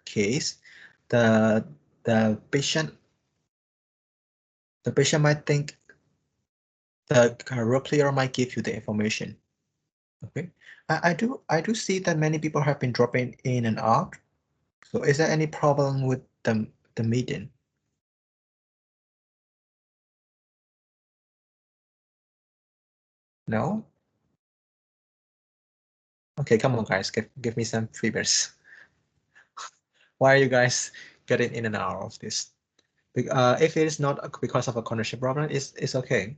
case, the the patient might think the role player might give you the information. Okay, I do see that many people have been dropping in and out. So is there any problem with the meeting? No? Okay, come on guys, give me some figures. Why are you guys getting in and out of this? If it is not because of a connection problem, it's okay.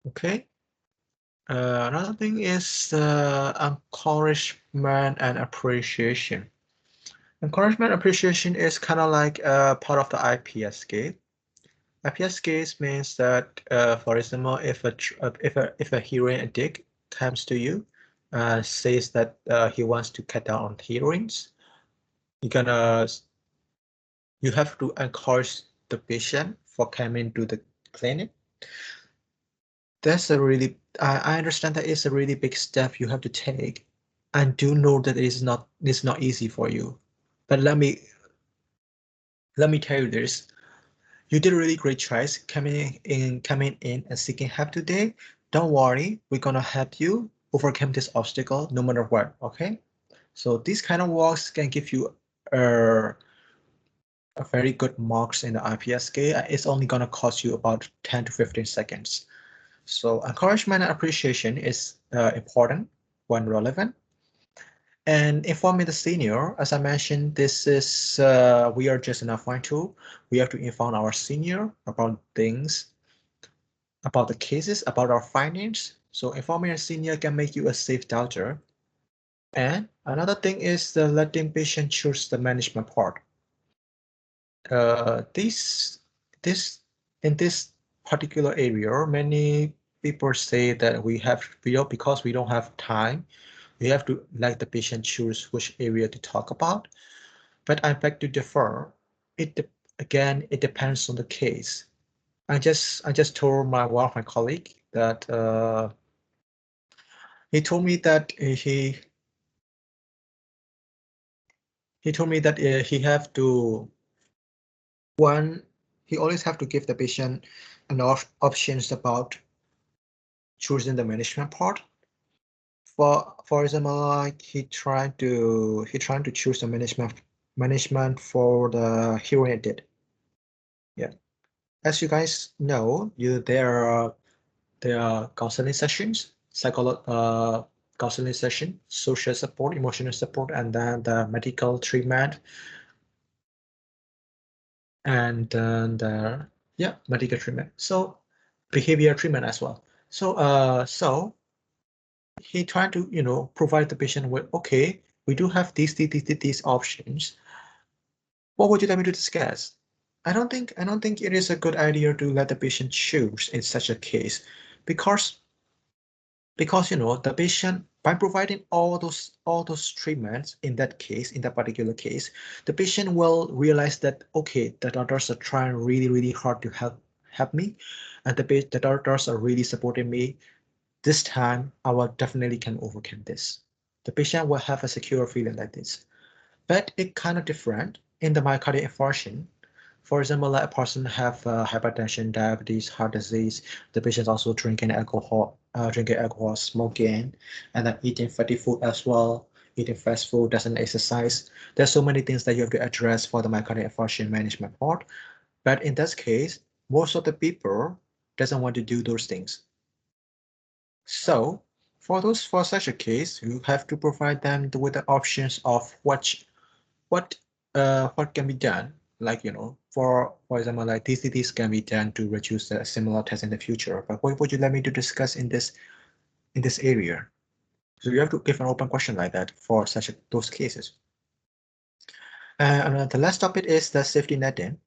Okay. Another thing is encouragement and appreciation. Encouragement appreciation is kind of like part of the IPS scale. IPS scale means that, for example, if a hearing addict comes to you, says that he wants to cut down on hearings, you have to encourage the patient for coming to the clinic. That's a really, I understand that it's a really big step you have to take. I do know that it's not easy for you, but let me tell you this. You did a really great choice coming in and seeking help today. Don't worry, we're gonna help you overcome this obstacle no matter what. Okay, so these kind of walks can give you a very good marks in the IPS scale. It's only gonna cost you about 10 to 15 seconds. So encouragement and appreciation is important when relevant. And informing the senior, as I mentioned, this is we are just an F1 We have to inform our senior about things, about the cases, about our findings. So informing a senior can make you a safe doubter. And another thing is the letting patient choose the management part. This in this particular area, many people say that because we don't have time, we have to let the patient choose which area to talk about. But I beg to differ. Again, it depends on the case. I just told one of my colleague that he told me that he told me that he have to he always have to give the patient enough options about choosing the management part. For example, like he trying to choose the management for the hearing aid. Yeah. as you guys know, there are counseling sessions, counseling session, social support, emotional support, and then the medical treatment, and then the medical treatment. So behavior treatment as well. So he tried to provide the patient with, okay, we do have these options. What would you like me to discuss? I don't think it is a good idea to let the patient choose in such a case, because the patient, by providing all those treatments in that case, in that particular case, the patient will realize that, okay, the doctors are trying really hard to help me, and the doctors are really supporting me. This time I will definitely can overcome this. The patient will have a secure feeling like this. But it kind of different in the myocardial infarction. For example, like a person have hypertension, diabetes, heart disease. The patient also drinking alcohol, smoking, and then eating fatty food as well, eating fast food, doesn't exercise. There's so many things that you have to address for the myocardial infarction management part. But in this case, most of the people doesn't want to do those things. So for such a case, you have to provide them with the options of what can be done. Like, for example, like these can be done to reduce the similar tests in the future. But what would you let me to discuss in this area? So you have to give an open question like that for those cases. And the last topic is the safety netting.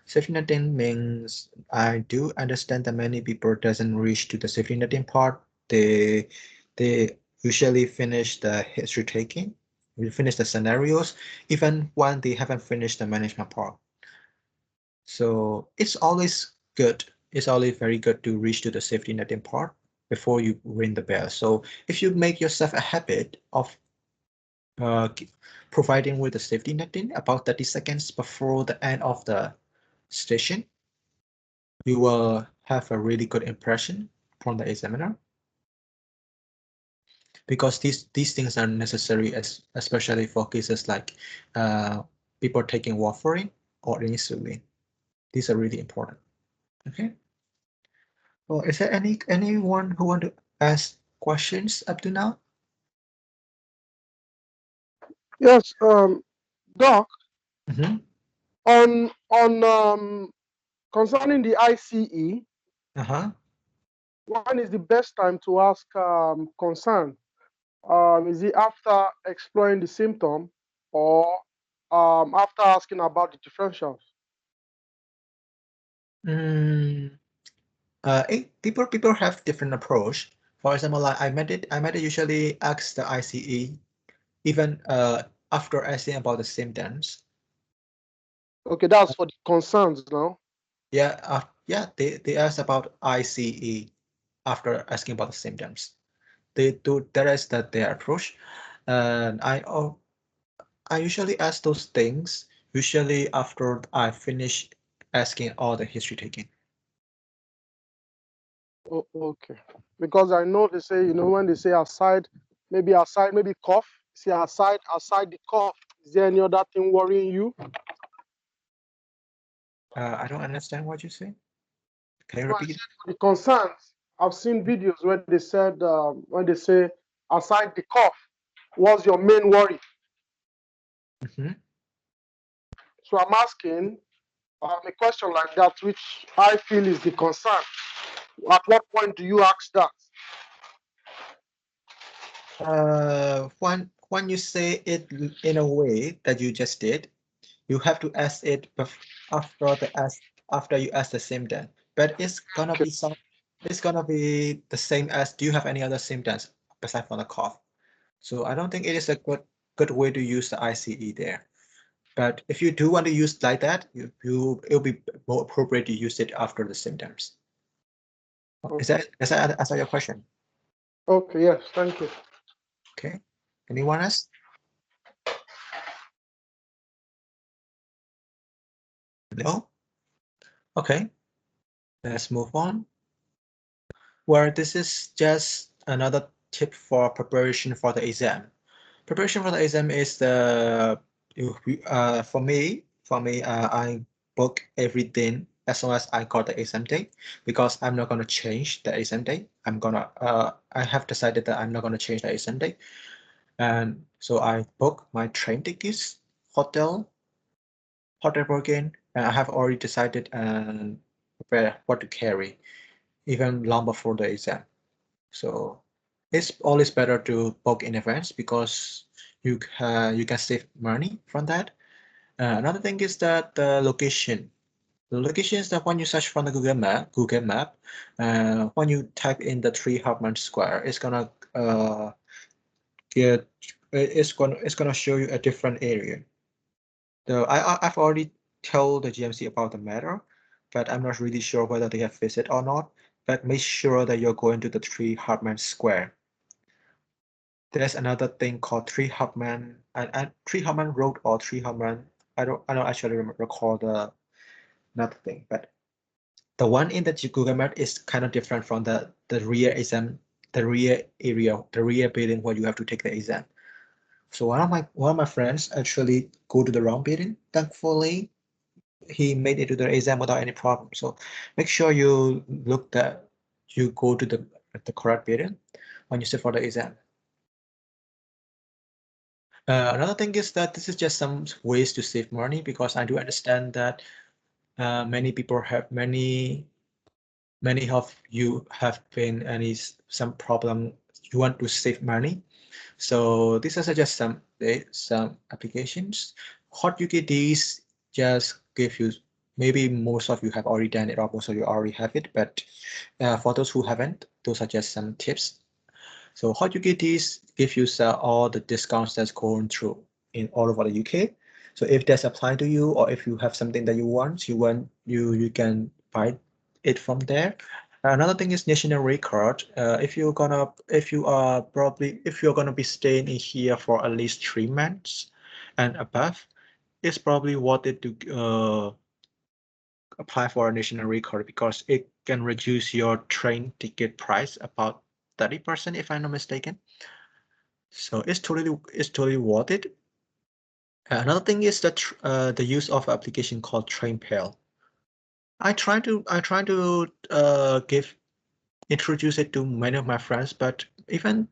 Safety netting means, I do understand that many people doesn't reach to the safety netting part. They usually finish the history taking, we finish the scenarios, even when they haven't finished the management part. So it's always good. It's always very good to reach to the safety netting part before you ring the bell. So if you make yourself a habit of providing with the safety netting about 30 seconds before the end of the station, you will have a really good impression from the examiner, because these things are necessary, especially for cases like people taking warfarin or insulin. These are really important. Okay. Well, is there anyone who want to ask questions up to now? Yes, Doc, Mm-hmm. on concerning the ICE, Uh-huh. when is the best time to ask concern? Is it after exploring the symptom or after asking about the differentials? Mm, people have different approach. For example, like I might usually ask the ICE even after asking about the symptoms. Okay, that's for the concerns now. Yeah, they ask about ICE after asking about the symptoms. They do that is that their approach, and I usually ask those things usually after I finish asking all the history taking. Oh, okay, because I know they say, when they say aside, maybe cough, say aside the cough, is there any other thing worrying you? I don't understand what you say. Can you No, I repeat? said for the concerns. I've seen videos where they said, when they say aside the cough, what's your main worry? Mm-hmm. So I'm asking a question like that, which I feel is the concern. At what point do you ask that? When you say it in a way that you just did, you have to ask it after you ask the symptom. But Okay. it's gonna be the same as, do you have any other symptoms besides from the cough? So I don't think it is a good way to use the ICE there. But if you do want to use like that, it'll be more appropriate to use it after the symptoms. Okay. Does that answer your question? Okay. Yes. Thank you. Okay. Anyone else? No? Okay. Let's move on. Well, this is just another tip for preparation for the exam. Preparation for the exam is for me, I book everything as long as I got the exam date, because I'm not gonna change the exam date. I have decided that I'm not gonna change the exam date, and so I book my train tickets, hotel booking, and I have already decided and prepared what to carry, even long before the exam. So it's always better to book in advance because you can save money from that. Another thing is that the location. The location is that when you search from the Google Map, when you type in the 3 Hartman Square, it's gonna get it's gonna show you a different area. So I've already told the GMC about the matter, but I'm not really sure whether they have visit or not. But make sure that you're going to the 3 Hartman Square. There's another thing called 3 Hartman and 3 Hartman Road or 3 Hartman. I don't actually recall the another thing, but the one in the Google Map is kind of different from the rear exam, the rear area, the rear building where you have to take the exam. So one of my friends actually go to the wrong building. Thankfully, he made it to the exam without any problem. So make sure you you go to the correct building when you sit for the exam. Another thing is that this is just some ways to save money, because I do understand that many people have many of you have been some problem, you want to save money. So these are just some applications. Hot UKDs just give you, maybe most of you have already done it or most of you already have it, but for those who haven't, those are just some tips. So Hot UKDs give you all the discounts that's going through in all over the UK. So if that's applied to you, or if you have something that you can buy it from there. Another thing is national record. If you're gonna be staying in here for at least 3 months and above, it's probably worth it to apply for a national record, because it can reduce your train ticket price about 30%, if I'm not mistaken. So it's totally worth it. Another thing is that the use of application called TrainPal. I try to introduce it to many of my friends, but even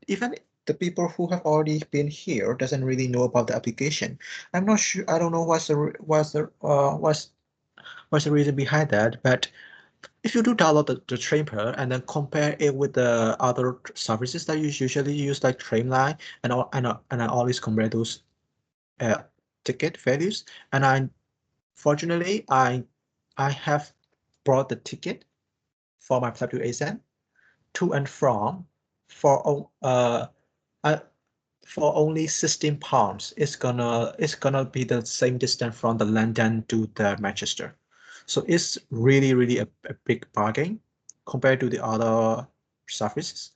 the people who have already been here doesn't really know about the application. I'm not sure. I don't know what's the reason behind that. But if you do download the TrainPal and then compare it with the other services that you usually use, like Trainline, and I always compare those ticket values. And fortunately I have bought the ticket for my PLAB2 exam to and from for uh, for only 16 pounds. It's gonna be the same distance from the London to the Manchester. So it's really a big bargain compared to the other services.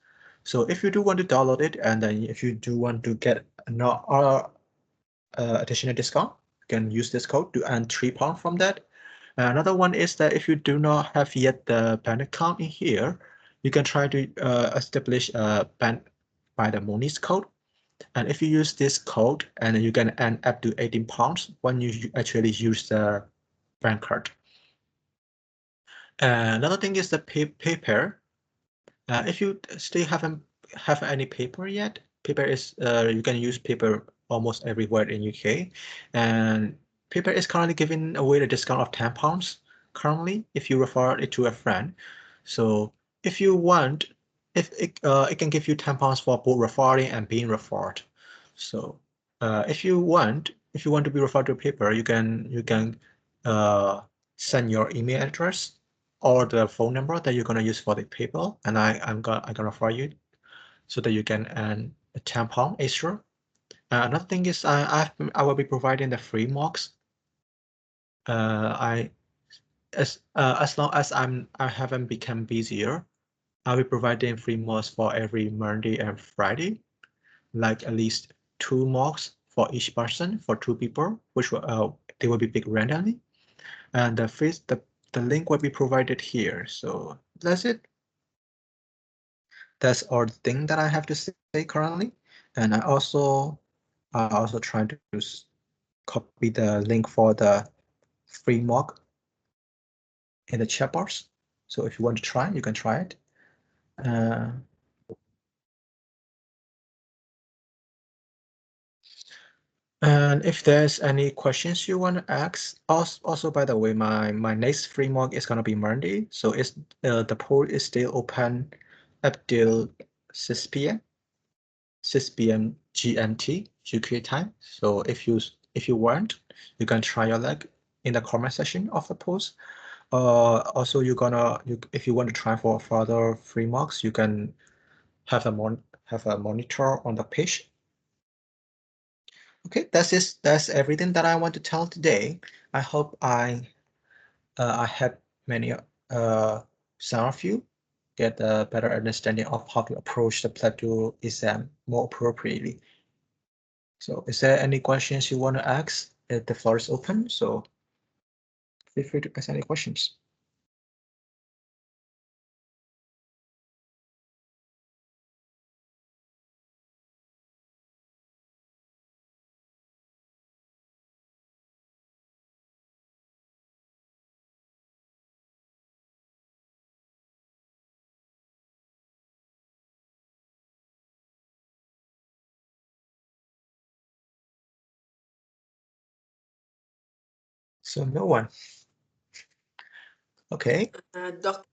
So if you do want to download it, and then if you do want to get another additional discount, you can use this code to earn £3 from that. Another one is that if you do not have yet the bank account in here, you can try to establish a bank by the Moniz code. And if you use this code, and you can earn up to £18 when you actually use the bank card. Another thing is the paper. If you still haven't have any paper yet, paper is you can use paper almost everywhere in UK, and paper is currently giving away a discount of £10 currently if you refer it to a friend. So if you want, if it can give you £10 for both referring and being referred. So if you want to be referred to paper, you can send your email address or the phone number that you're gonna use for the paper, and I'm gonna refer you so that you can earn a £10 extra. Another thing is I will be providing the free mocks. As long as I haven't become busier, I'll be providing free mocks for every Monday and Friday, like at least 2 mocks for each person for 2 people, which will they will be picked randomly, and the link will be provided here. So that's it. That's all the thing that I have to say currently, and I also try to copy the link for the free mock in the chat box. So if you want to try, you can try it. And if there's any questions you want to ask, also by the way, my next free mock is gonna be Monday, so it's the poll is still open up till 6 p.m. 6 p.m. GMT UK time. So if you want, you can try your luck in the comment section of the post. Also, if you want to try for further free mocks, you can have a monitor on the page. Okay, that's everything that I want to tell today. I hope I help many some of you get a better understanding of how to approach the PLAB2 exam more appropriately. So is there any questions you want to ask? The floor is open, so feel free to ask any questions. So no one. Okay. Doc,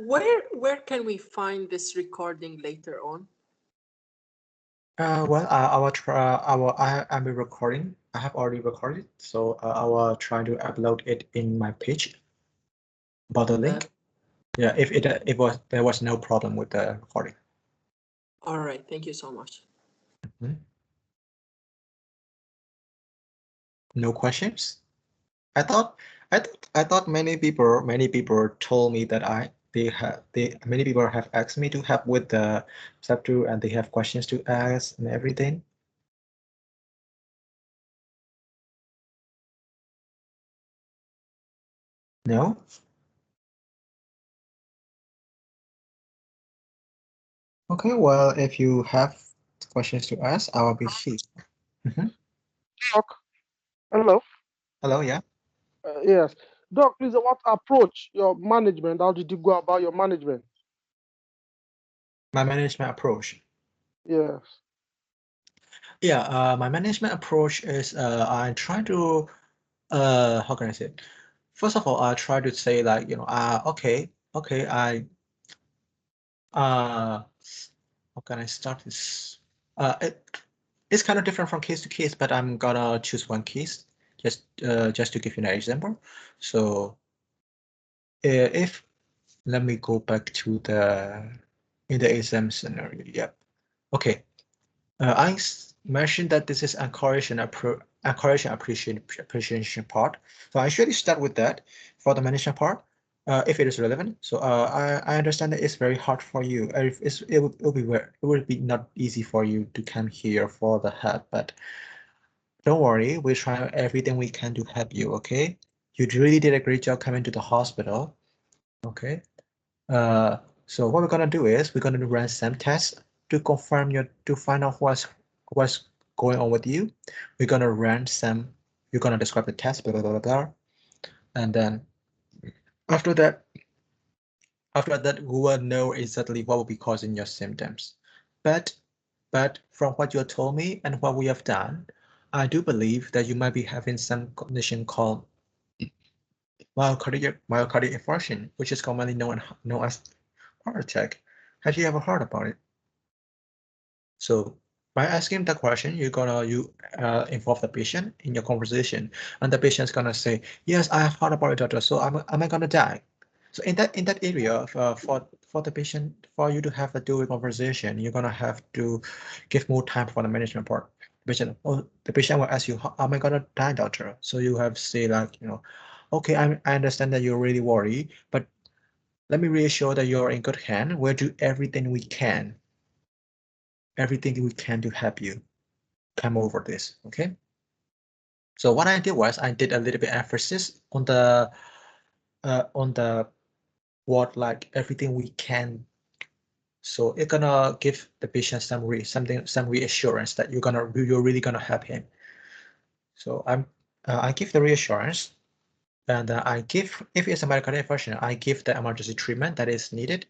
where can we find this recording later on? Well, I will try. I'm recording. I have already recorded, so I will try to upload it in my page. About the link. Yeah, if there was no problem with the recording. All right, thank you so much. No questions. I thought many people told me that many people have asked me to help with the chapter and they have questions to ask and everything. No? Okay, well, if you have questions to ask, I will be here. Doc, hello. Hello, yeah. Yes, Doc, please. What approach your management? How did you go about your management? My management approach. Yes. Yeah, my management approach is I try to how can I say it? First of all, I try to say like, okay, how can I start this? It's kind of different from case to case, but I'm gonna choose one case just to give you an example. So if let me go back to in the exam scenario. Yep. Okay. I mentioned that this is encouraging appreciation part. So I usually start with that for the management part, if it is relevant. So I understand that it's very hard for you. It will be not easy for you to come here for the help, but don't worry, we'll try everything we can to help you. Okay, you really did a great job coming to the hospital. Okay. So what we're gonna do is we're gonna run some tests to find out what's going on with you. We're gonna run some. You're gonna describe the test, blah blah blah blah, and then after that, we will know exactly what will be causing your symptoms. But from what you told me and what we have done, I do believe that you might be having some condition called myocardial infarction, which is commonly known as heart attack. Have you ever heard about it? So by asking the question, you involve the patient in your conversation, and the patient's gonna say, "Yes, I have heard about it, doctor. So am I gonna die?" So in that area, for the patient, for you to have a dual conversation, you're gonna have to give more time for the management part. The patient will ask you, "Am I gonna die, doctor?" So you have to say like, okay, I understand that you're really worried, but let me reassure that you're in good hand. We'll do everything we can to help you come over this. Okay. So what I did was I did a little bit emphasis on the what like everything we can. So it's gonna give the patient some reassurance that you're really gonna help him. So I give the reassurance. And I give, if it's a medical infarction, I give the emergency treatment that is needed.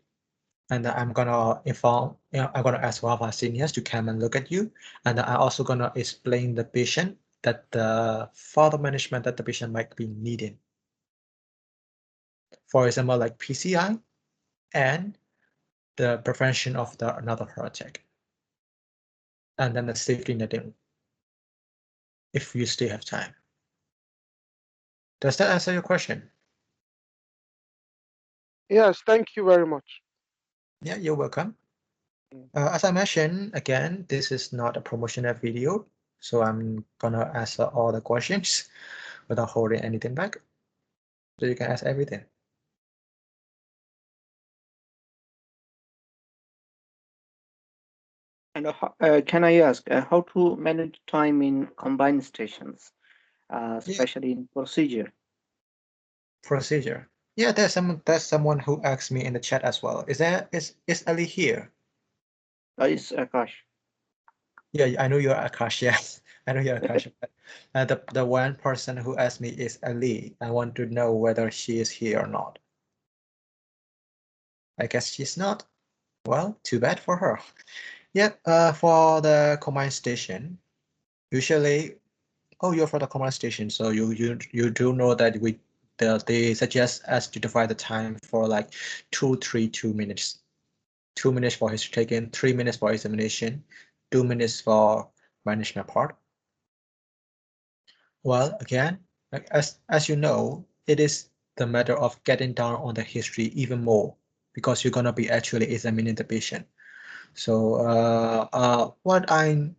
And I'm gonna inform, I'm gonna ask one of our seniors to come and look at you. And I'm also gonna explain the patient that the further management that the patient might be needing. For example, like PCI and the prevention of another heart attack. And then the safety netting, if you still have time. Does that answer your question? Yes, thank you very much. Yeah, you're welcome. As I mentioned, again, this is not a promotional video, so I'm gonna answer all the questions without holding anything back. So you can ask everything. And can I ask how to manage time in combined stations, especially in procedure? Procedure. Yeah, there's someone who asked me in the chat as well. Is Ali here? It's Akash. Yeah, I know you're Akash. Yes, I know you're Akash. The one person who asked me is Ali. I want to know whether she is here or not. I guess she's not. Well, too bad for her. Yeah. For the combined station, usually, oh, you're for the combined station, so you do know that they suggest us to divide the time for like 2 minutes. 2 minutes for history taken, 3 minutes for examination, 2 minutes for management part. Well, again, like as you know, it is the matter of getting down on the history even more because you're gonna be actually examining the patient. So what in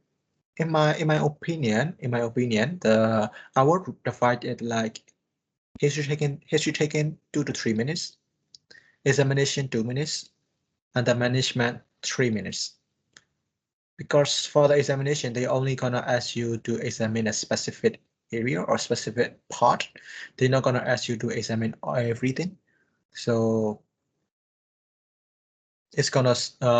my opinion, I would divide it like history taken 2 to 3 minutes, examination 2 minutes, and the management 3 minutes. Because for the examination, they only gonna ask you to examine a specific area or specific part. They're not gonna ask you to examine everything. So it's gonna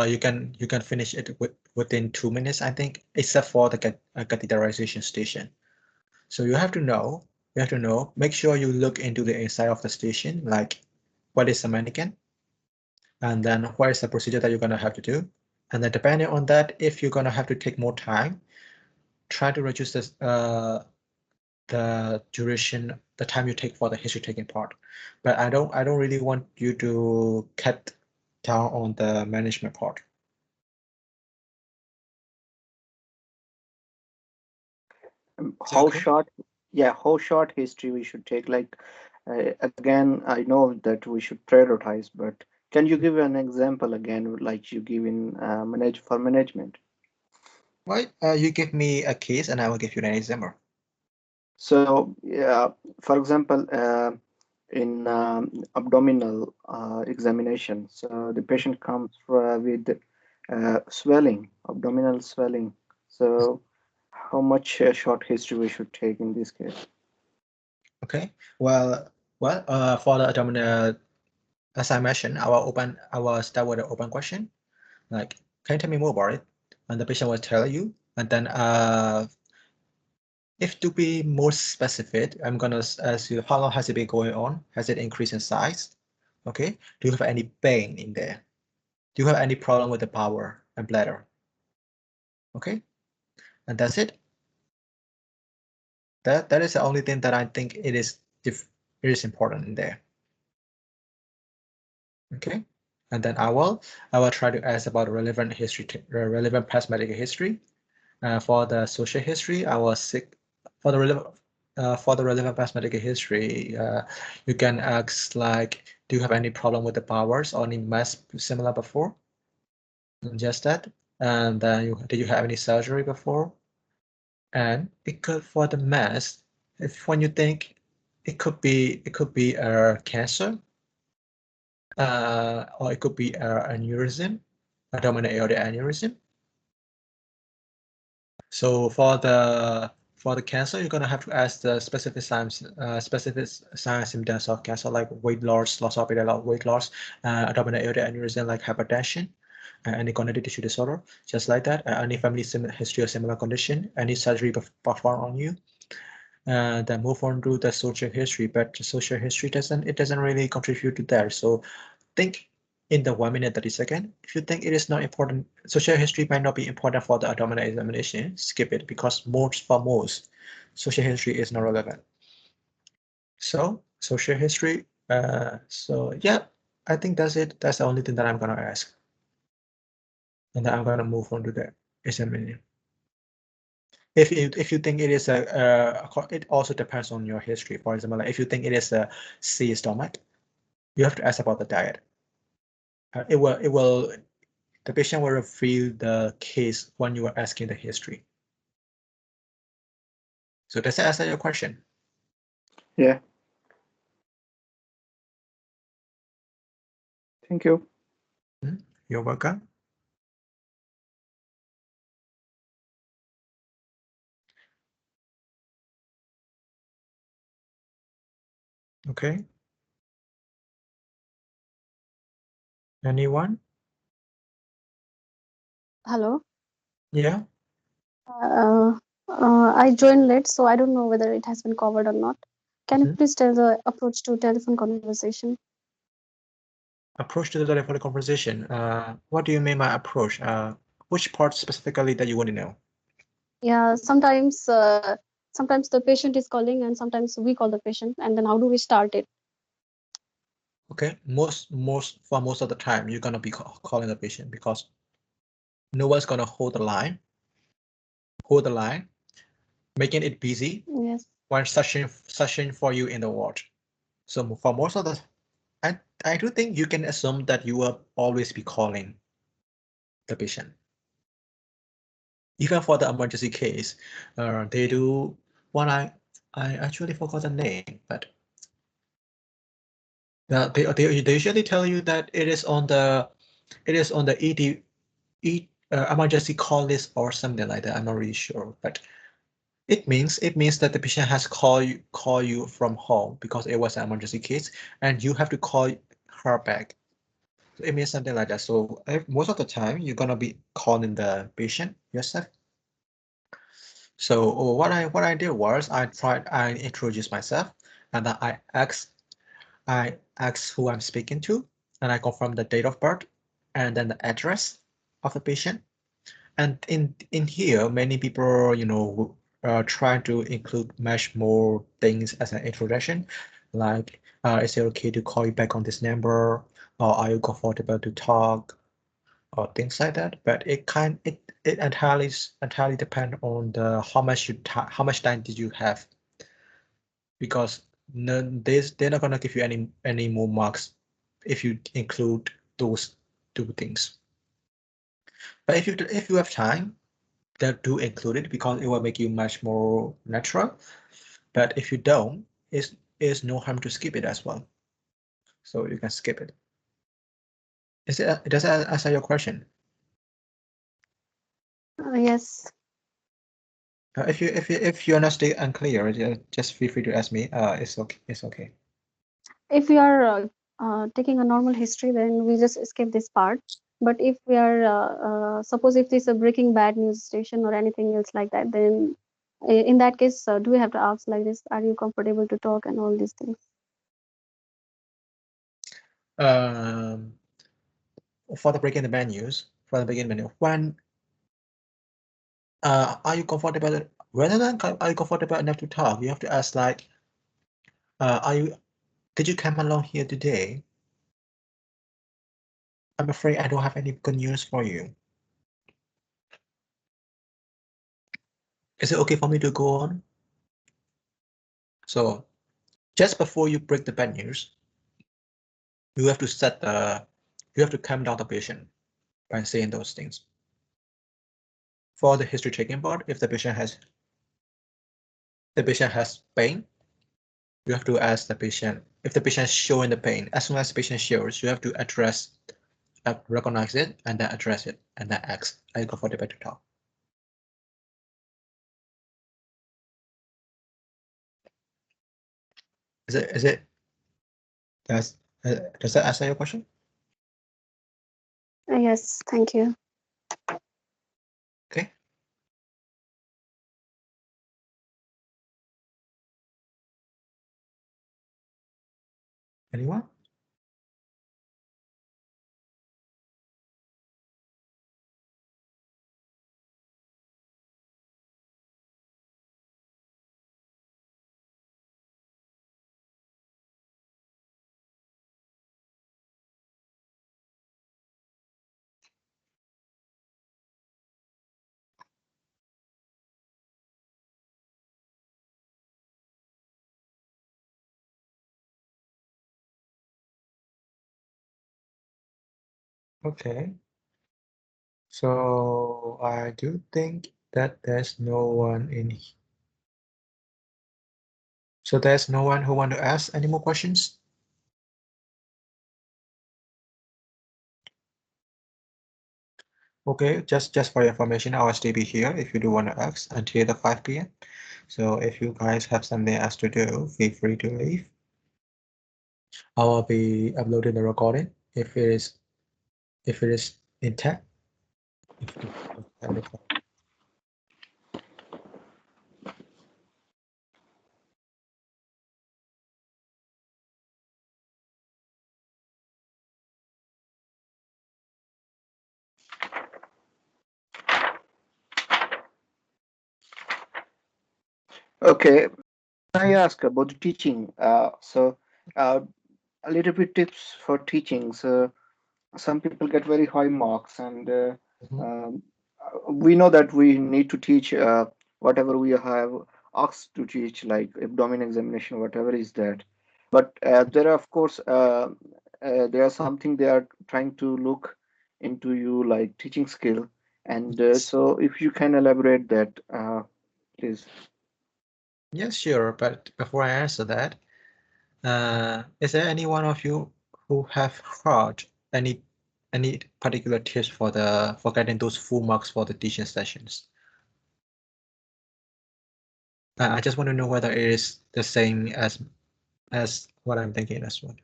you can finish it within 2 minutes, I think, except for the catheterization station. So you have to know. Make sure you look into the inside of the station, like what is the mannequin, and then what is the procedure that you're gonna have to do, and then depending on that, if you're gonna have to take more time, try to reduce this, the duration, the time you take for the history taking part. But I don't really want you to cut down on the management part. How Okay. short? Yeah, how short history we should take? Like, again, I know that we should prioritize, but can you give an example again, like you give in management? Well, you give me a case and I will give you an example. So, yeah, for example, in abdominal examination, so the patient comes with swelling, abdominal swelling. So, how much short history we should take in this case? Okay. Well, for the abdominal, as I mentioned, I will start with an open question. Like, can you tell me more about it? And the patient will tell you. And then if to be more specific, I'm gonna ask you how long has it been going on? Has it increased in size? Okay. Do you have any pain in there? Do you have any problem with the bowel and bladder? Okay. And that's it. That is the only thing that I think it is important in there. Okay. And then I will try to ask about relevant history, relevant past medical history. For the social history, I will seek for the relevant past medical history. You can ask like, do you have any problem with the bowels or any mass similar before? And just that. And then did you have any surgery before? And it could, for the mass, if when you think it could be a cancer, or it could be a aneurysm, abdominal aortic aneurysm. So for the cancer, you're gonna have to ask the specific signs symptoms of cancer, like weight loss of weight loss, abdominal aortic aneurysm, like hypertension, any connective tissue disorder, just like that. Any family history of similar condition, any surgery performed on you. then move on to the social history. But the social history doesn't really contribute to that. So think in the 1 minute 30 second. If you think it is not important, social history might not be important for the abdominal examination, skip it, because most social history is not relevant. So social history. So yeah, I think that's it. That's the only thing that I'm gonna ask. And then I'm gonna move on to the examination. If you think it is it also depends on your history. For example, like if you think it is a C stomach, you have to ask about the diet. The patient will reveal the case when you are asking the history. So does that answer your question? Yeah. Thank you. You're welcome. Okay. Anyone? Hello. Yeah. I joined late, so I don't know whether it has been covered or not. Can you please tell the approach to telephone conversation? Approach to the telephone conversation. What do you mean by approach? Which part specifically that you want to know? Yeah, sometimes the patient is calling, and sometimes we call the patient, and then how do we start it? Okay, most of the time you're gonna be calling the patient because no one's gonna hold the line, making it busy. Yes. When session for you in the ward. So for most of the, I do think you can assume that you will always be calling the patient. Even for the emergency case, they do one. I actually forgot the name, but they usually tell you that it is on the emergency call list or something like that. I'm not really sure, but it means that the patient has call you from home because it was an emergency case, and you have to call her back. So it means something like that. So most of the time, you're gonna be calling the patient yourself. So what I did was I introduced myself, and then I asked who I'm speaking to, and I confirm the date of birth, and then the address of the patient. And in here, many people, try to include much more things as an introduction, like is it okay to call you back on this number, or are you comfortable to talk, or things like that. But it entirely depend on the how much time did you have, because no, they're not gonna give you any more marks if you include those two things. But if you have time, that do include it because it will make you much more natural. But if you don't, it's no harm to skip it as well. So you can skip it. Does that answer your question? Yes. If you're not still unclear, just feel free to ask me. It's okay. It's okay. If we are taking a normal history, then we just skip this part. But if we are suppose if this is a breaking bad news station or anything else like that, then in that case, do we have to ask like this? Are you comfortable to talk and all these things? For the breaking the bad news, when are you comfortable? Rather than are you comfortable enough to talk, you have to ask like, did you come along here today? I'm afraid I don't have any good news for you. Is it okay for me to go on? So just before you break the bad news, you have to calm down the patient by saying those things. For the history taking part, if the patient has pain, you have to ask the patient if the patient is showing the pain. As soon as the patient shows, you have to recognize it, and then address it, and then ask, are you comfortable to talk? Is it does that answer your question? Yes, thank you. Okay. Anyone? Okay. So I do think that there's no one in. So there's no one who want to ask any more questions? Okay, just for your information, I'll still be here if you do want to ask until the 5 p.m. So if you guys have something else to do, feel free to leave. I will be uploading the recording if it is intact. If you have any problem. Okay, I ask about the teaching. Uh, a little bit tips for teaching. So some people get very high marks, and Mhm. um, we know that we need to teach whatever we have asked to teach, like abdomen examination, whatever is that. But there are, of course, there are something they are trying to look into you, like teaching skill. And so, if you can elaborate that, please. Yes, sure. But before I answer that, is there any one of you who have heard any particular tips for getting those full marks for the teaching sessions? I just want to know whether it is the same as what I'm thinking as well.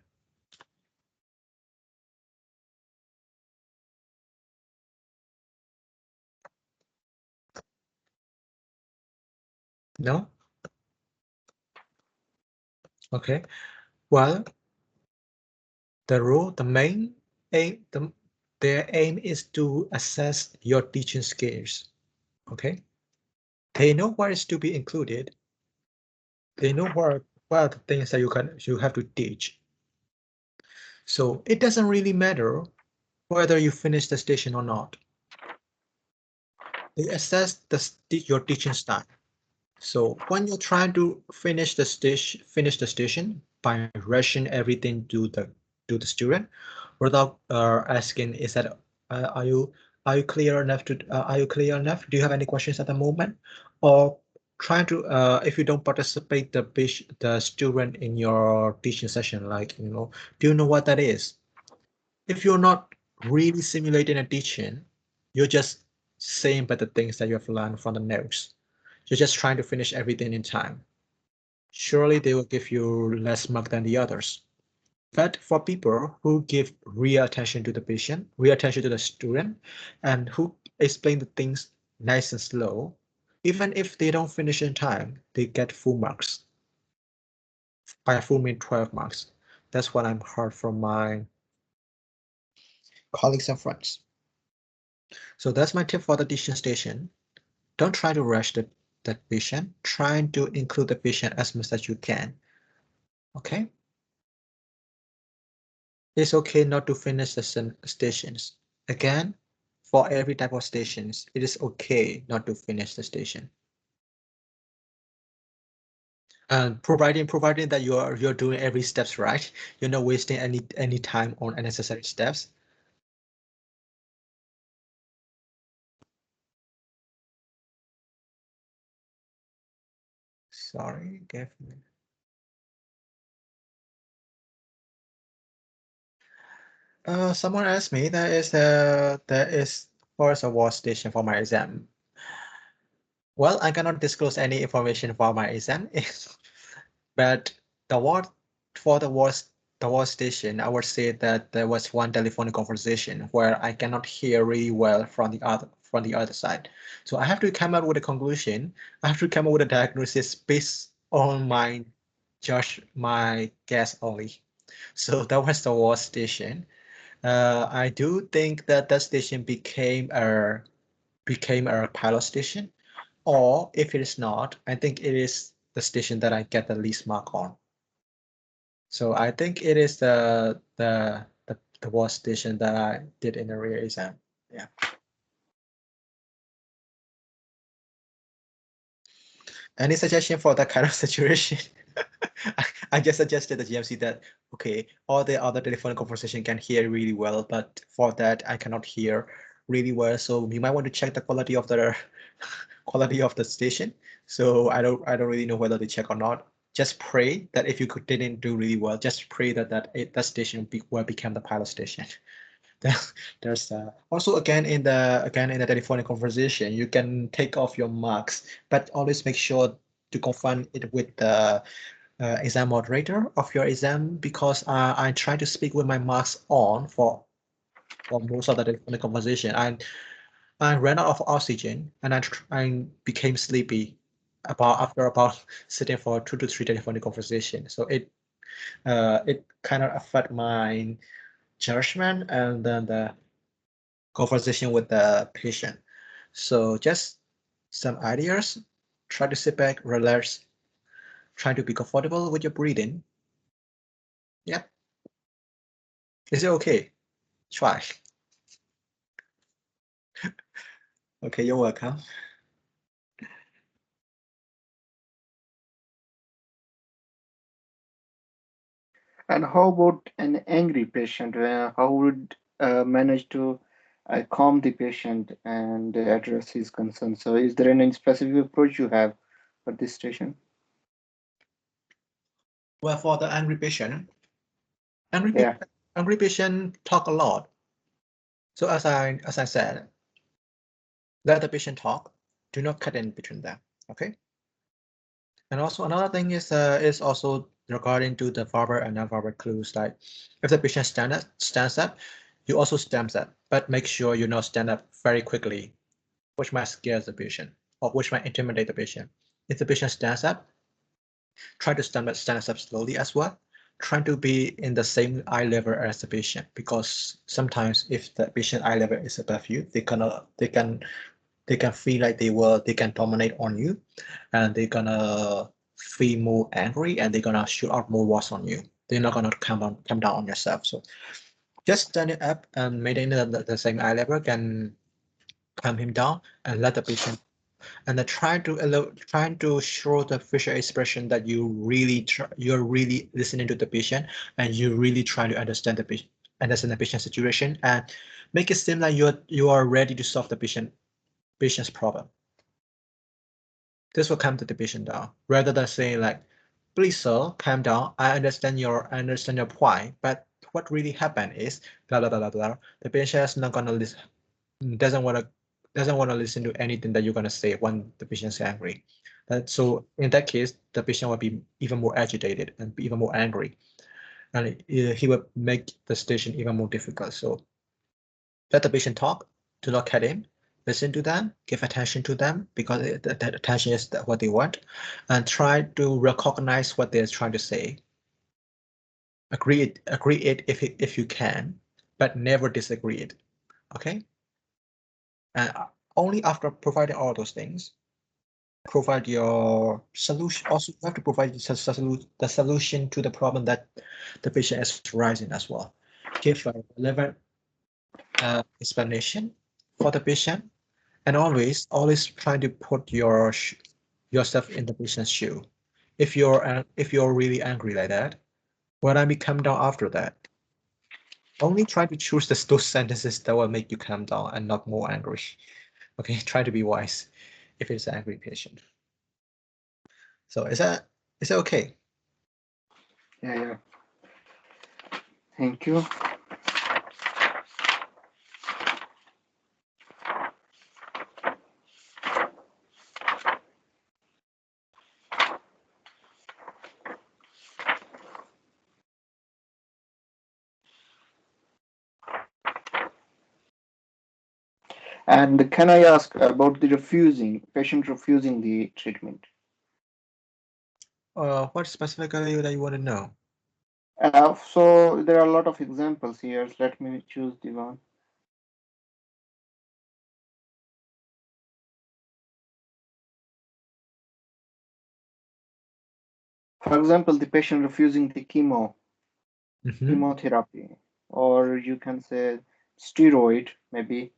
No? Okay. Well, the main aim, their aim is to assess your teaching skills. Okay. They know what is to be included. They know what are the things that you have to teach. So it doesn't really matter whether you finish the station or not. They assess your teaching style. So when you're trying to finish the station by rushing everything to the student, without asking, is that are you clear enough to are you clear enough? Do you have any questions at the moment? Or trying to if you don't participate the student in your teaching session, like do you know what that is? If you're not really simulating a teaching, you're just saying but the things that you have learned from the notes. You're just trying to finish everything in time. Surely they will give you less mark than the others. But for people who give real attention to the patient, real attention to the student, and who explain the things nice and slow, even if they don't finish in time, they get full marks. By full mean 12 marks. That's what I'm heard from my colleagues and friends. So that's my tip for the teaching station. Don't try to rush that patient. Try to include the patient as much as you can. Okay? It's okay not to finish the stations. Again, for every type of stations, it is okay not to finish the station. And providing that you're doing every steps right, you're not wasting any time on unnecessary steps. Sorry, give me. Someone asked me there is first award station for my exam. Well, I cannot disclose any information for my exam, but the word for the word station, I would say that there was one telephonic conversation where I cannot hear really well from the other side. So I have to come up with a conclusion. I have to come up with a diagnosis based on my guess only. So that was the war station. I do think that that station became a pilot station, or if it is not, I think it is the station that I get the least mark on. So I think it is the worst station that I did in the real exam. Yeah. Any suggestion for that kind of situation? I just suggested the GMC that, okay, all the other telephone conversation can hear really well, but for that I cannot hear really well. So you might want to check the quality of the quality of the station. So I don't really know whether they check or not. Just pray that if you didn't do really well, just pray that station will become the pilot station. There's also again in the telephonic conversation, you can take off your marks, but always make sure to confirm it with the exam moderator of your exam, because I try to speak with my marks on for most of the telephonic conversation. I ran out of oxygen and I became sleepy after about sitting for 2 to 3 telephonic conversation. So it kind of affect my judgment and then the conversation with the patient. So just some ideas. Try to sit back, relax, try to be comfortable with your breathing. Yep. Is it okay? Try. Okay, you're welcome. And how about an angry patient? How would manage to calm the patient and address his concerns? So, is there any specific approach you have for this station? Well, for the angry patient, Yeah. angry patient talk a lot. So as I said, let the patient talk. Do not cut in between them. Okay. And also another thing is also regarding to the verbal and non-verbal clues. Like if the patient stands up, you also stand up, but make sure you not stand up very quickly, which might scare the patient or which might intimidate the patient. If the patient stands up, try to stand up slowly as well. Try to be in the same eye level as the patient, because sometimes if the patient eye level is above you, they can feel like they can dominate on you, and they're gonna feel more angry and they're gonna shoot out more words on you. They're not gonna come down on yourself. So just stand it up and maintaining the same eye level can calm him down and let the patient, and then trying to show the facial expression that you're really listening to the patient and you really try to understand the patient situation, and make it seem like you are ready to solve the patient's problem. This will calm the patient down rather than saying like, please sir, calm down. I understand your point, but what really happened is blah blah blah blah blah. The patient is not gonna listen, doesn't want to listen to anything that you're gonna say when the patient's angry. So in that case, the patient will be even more agitated and be even more angry, and he will make the station even more difficult. So let the patient talk. Do not cut in. Listen to them. Give attention to them, because the attention is what they want, and try to recognize what they're trying to say. Agree it if you can, but never disagree it. Okay. And only after providing all those things, provide your solution. Also, you have to provide the solution to the problem that the patient is raising as well. Give a relevant explanation for the patient, and always try to put yourself in the patient's shoe. If you're really angry like that, when I be calm down after that, only try to choose those sentences that will make you calm down and not more angry. Okay, try to be wise if it's an angry patient. So is that okay? Yeah, yeah. Thank you. And can I ask about the patient refusing the treatment? What specifically that you want to know? So there are a lot of examples here. Let me choose the one. For example, the patient refusing the chemotherapy, or you can say steroid, maybe,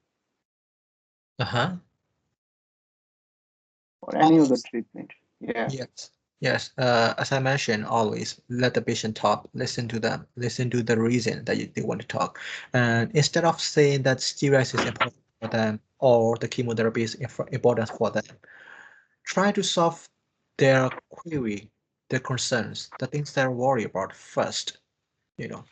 or any other treatment. Yeah. Yes. Yes. As I mentioned, always let the patient talk. Listen to them. Listen to the reason that they want to talk. And instead of saying that steroids is important for them or the chemotherapy is important for them, try to solve their query, their concerns, the things they're worried about first. You know,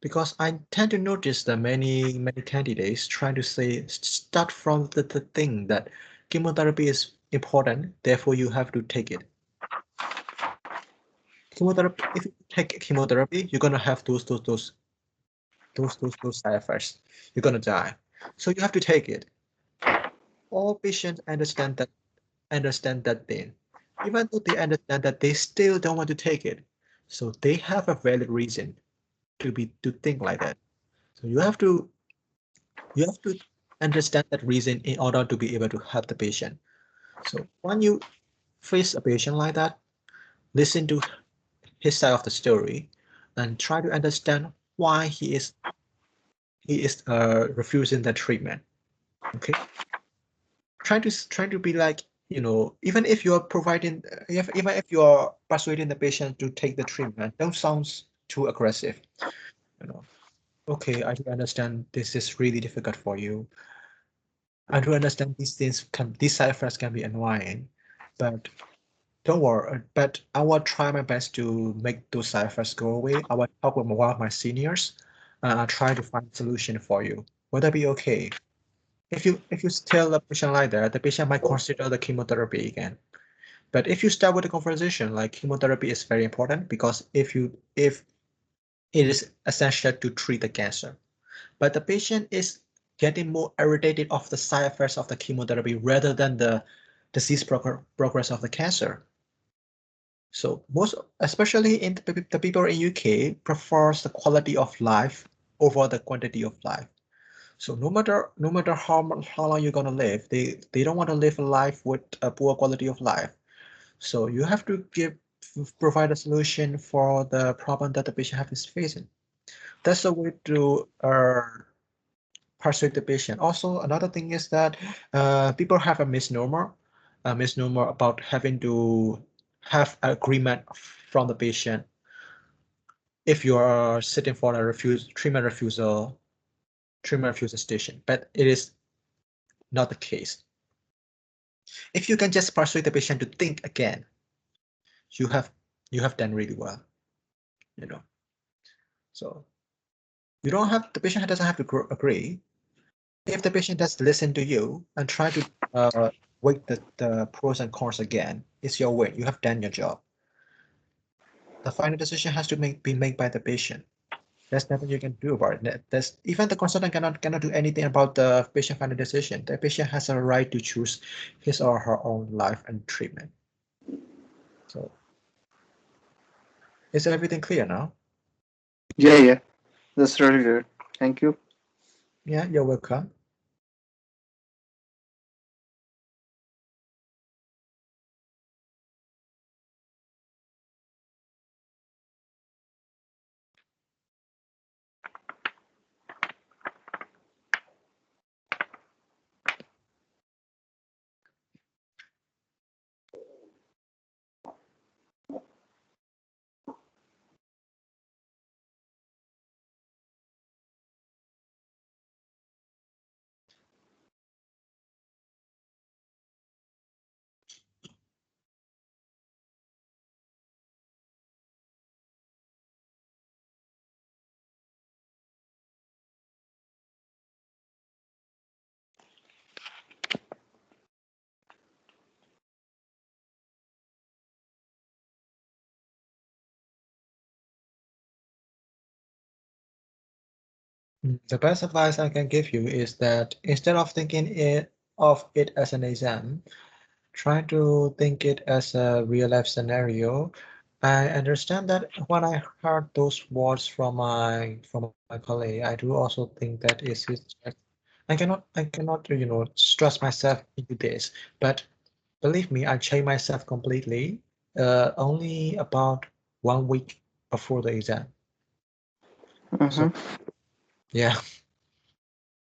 because I tend to notice that many candidates trying to say start from the thing that chemotherapy is important, therefore you have to take it. Chemotherapy, if you take chemotherapy, you're gonna have those side effects. You're gonna die. So you have to take it. All patients understand that thing. Even though they understand that they still don't want to take it. So they have a valid reason to think like that. So you have to understand that reason in order to be able to help the patient. So when you face a patient like that, listen to his side of the story and try to understand why he is refusing the treatment. Okay, trying to be like, even if you're providing, even if you're persuading the patient to take the treatment, don't sound too aggressive. You know, okay, I do understand this is really difficult for you. I do understand these side effects can be annoying, but don't worry. But I will try my best to make those side effects go away. I will talk with one of my seniors, and I'll try to find a solution for you. Would that be okay? If you tell the patient like that, the patient might consider the chemotherapy again. But if you start with a conversation like chemotherapy is very important because if it is essential to treat the cancer, but the patient is getting more irritated of the side effects of the chemotherapy rather than the disease progress of the cancer. So most, especially in the people in UK, prefers the quality of life over the quantity of life. So no matter how long you're gonna live, they don't want to live a life with a poor quality of life. So you have to provide a solution for the problem that the patient is facing. That's the way to persuade the patient. Also, another thing is that people have a misnomer about having to have agreement from the patient if you are sitting for a treatment refusal station, but it is not the case. If you can just persuade the patient to think again, you have done really well. So you don't have the patient doesn't have to agree. If the patient does listen to you and try to weigh the pros and cons again, it's your win. You have done your job. The final decision has to be made by the patient. There's nothing you can do about it. Even the consultant cannot do anything about the patient final decision. The patient has a right to choose his or her own life and treatment. So is everything clear now? Yeah. That's really good. Thank you. Yeah, you're welcome. The best advice I can give you is that instead of thinking of it as an exam, try to think it as a real life scenario I understand that when I heard those words from my colleague, I do also think that is his. I cannot stress myself into this, but believe me, I changed myself completely. Only about 1 week before the exam. So Mm-hmm. yeah,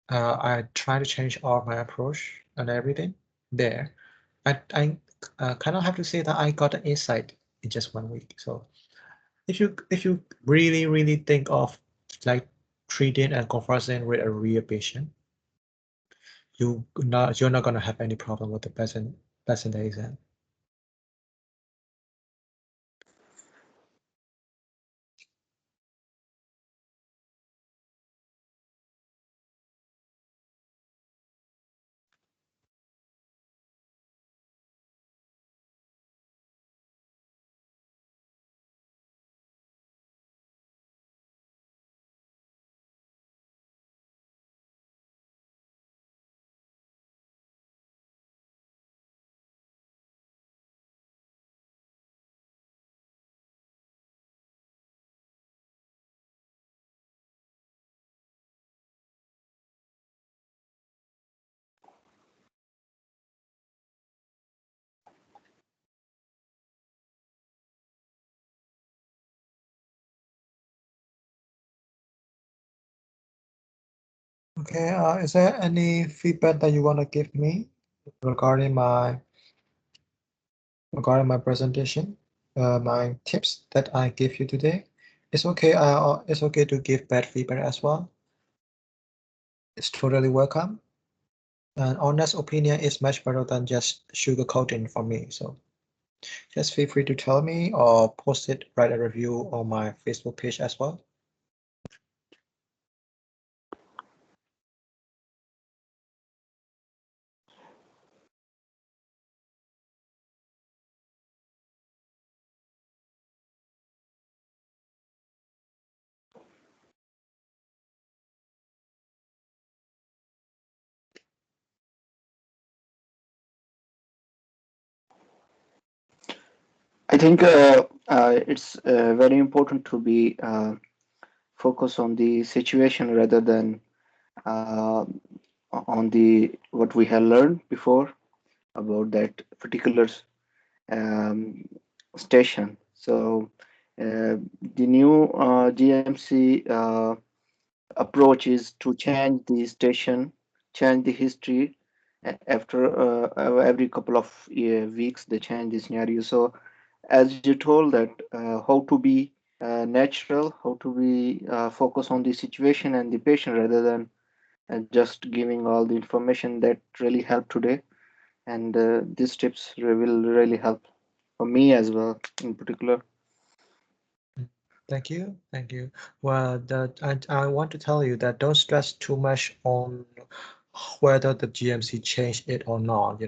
I try to change all my approach and everything there. I kind of have to say that I got an insight in just 1 week. So if you really think of like treating and conversing with a real patient, you're not gonna have any problem with the passing the exam. Okay, is there any feedback that you want to give me regarding my presentation, my tips that I give you today? It's okay. It's okay to give bad feedback as well. It's totally welcome. An honest opinion is much better than just sugarcoating for me. So just feel free to tell me or post it, write a review on my Facebook page as well. I think it's very important to be focus on the situation rather than uh, on the what we have learned before about that particular um, station. So the new GMC approach is to change the station, change the history. After every couple of weeks, they change the scenario. So as you told that how to be natural, how to be focus on the situation and the patient rather than just giving all the information that really helped today. And these tips will really help for me as well, in particular. Thank you. Thank you. Well, I want to tell you that don't stress too much on whether the GMC changed it or not.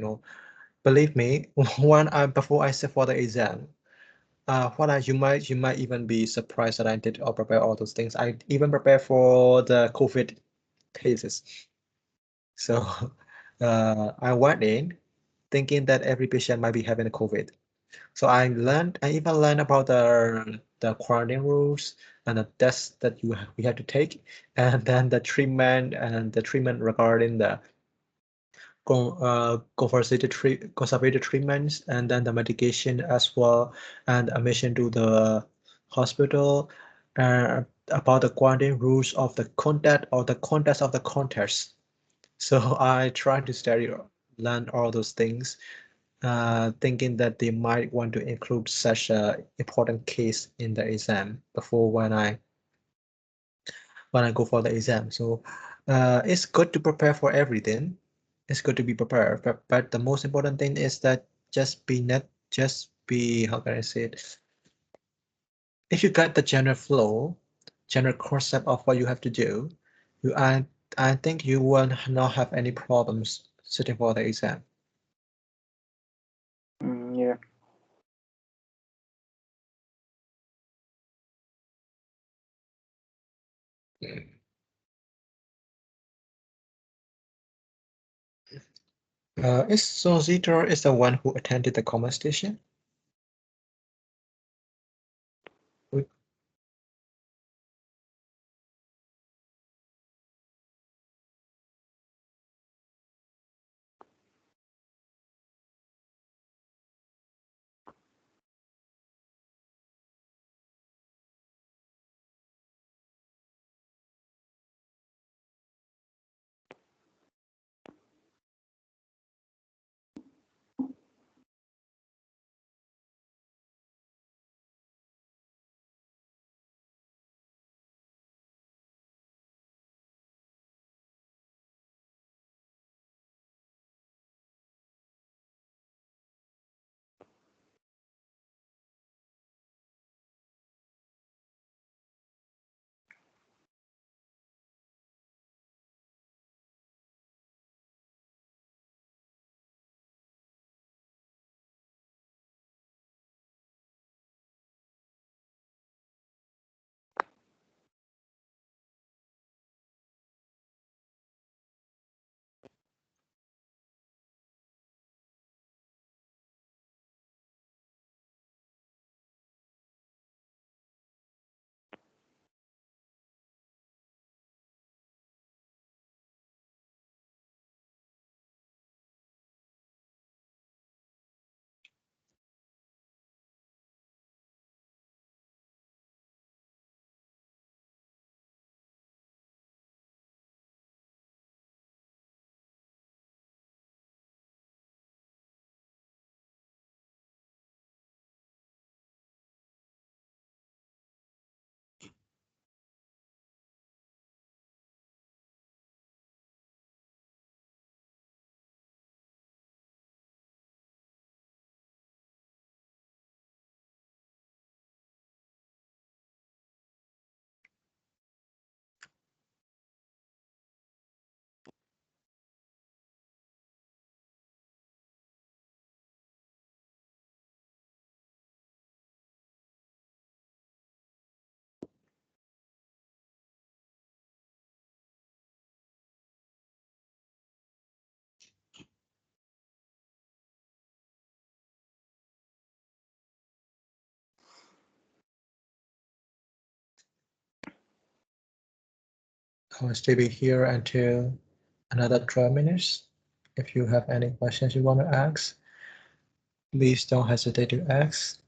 Believe me, before I sit for the exam, what I you might even be surprised that I did or prepare all those things. I even prepare for the COVID cases. So I went in thinking that every patient might be having a COVID. So I even learned about the quarantine rules and the tests that we had to take, and then the treatment regarding the conservative treatments, and then the medication as well, and admission to the hospital, about the quarantine rules of the contact or the context of the contest. So I tried to learn all those things, thinking that they might want to include such a important case in the exam before when I go for the exam. So it's good to prepare for everything. It's good to be prepared, but the most important thing is that just be, how can I say it? If you got the general flow, general concept of what you have to do, you I think you will not have any problems sitting for the exam. Yeah. Is Solicitor is the one who attended the comment station? I'll still be here until another 12 minutes. If you have any questions you want to ask, please don't hesitate to ask.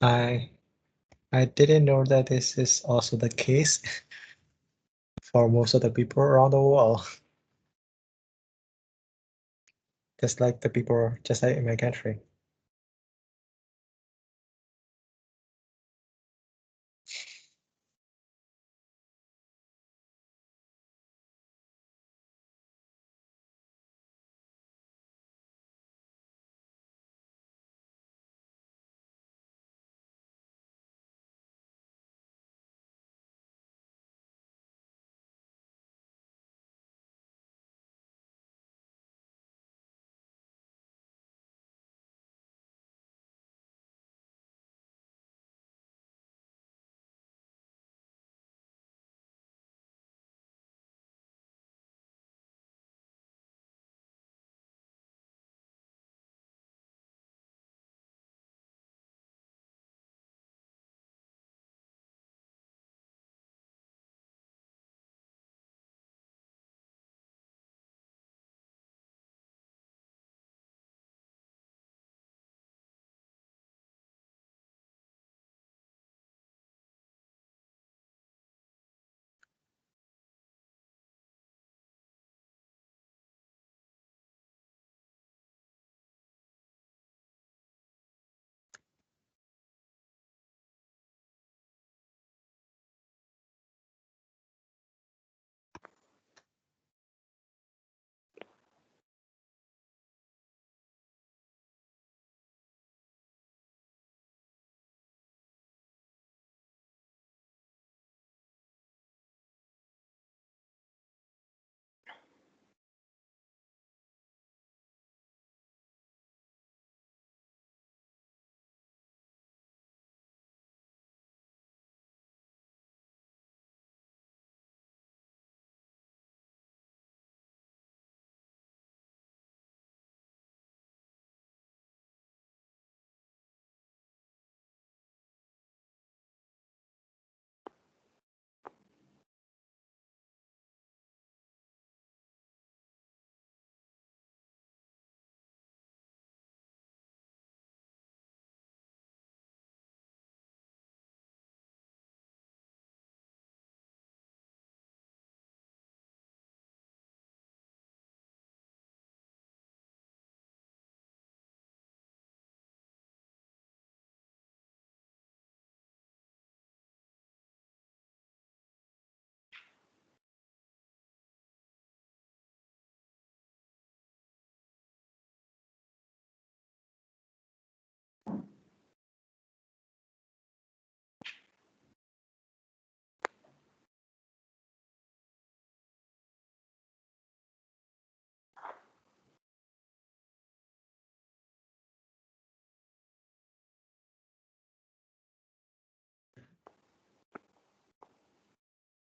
I didn't know that this is also the case for most of the people around the world. Just like the people, just like in my country.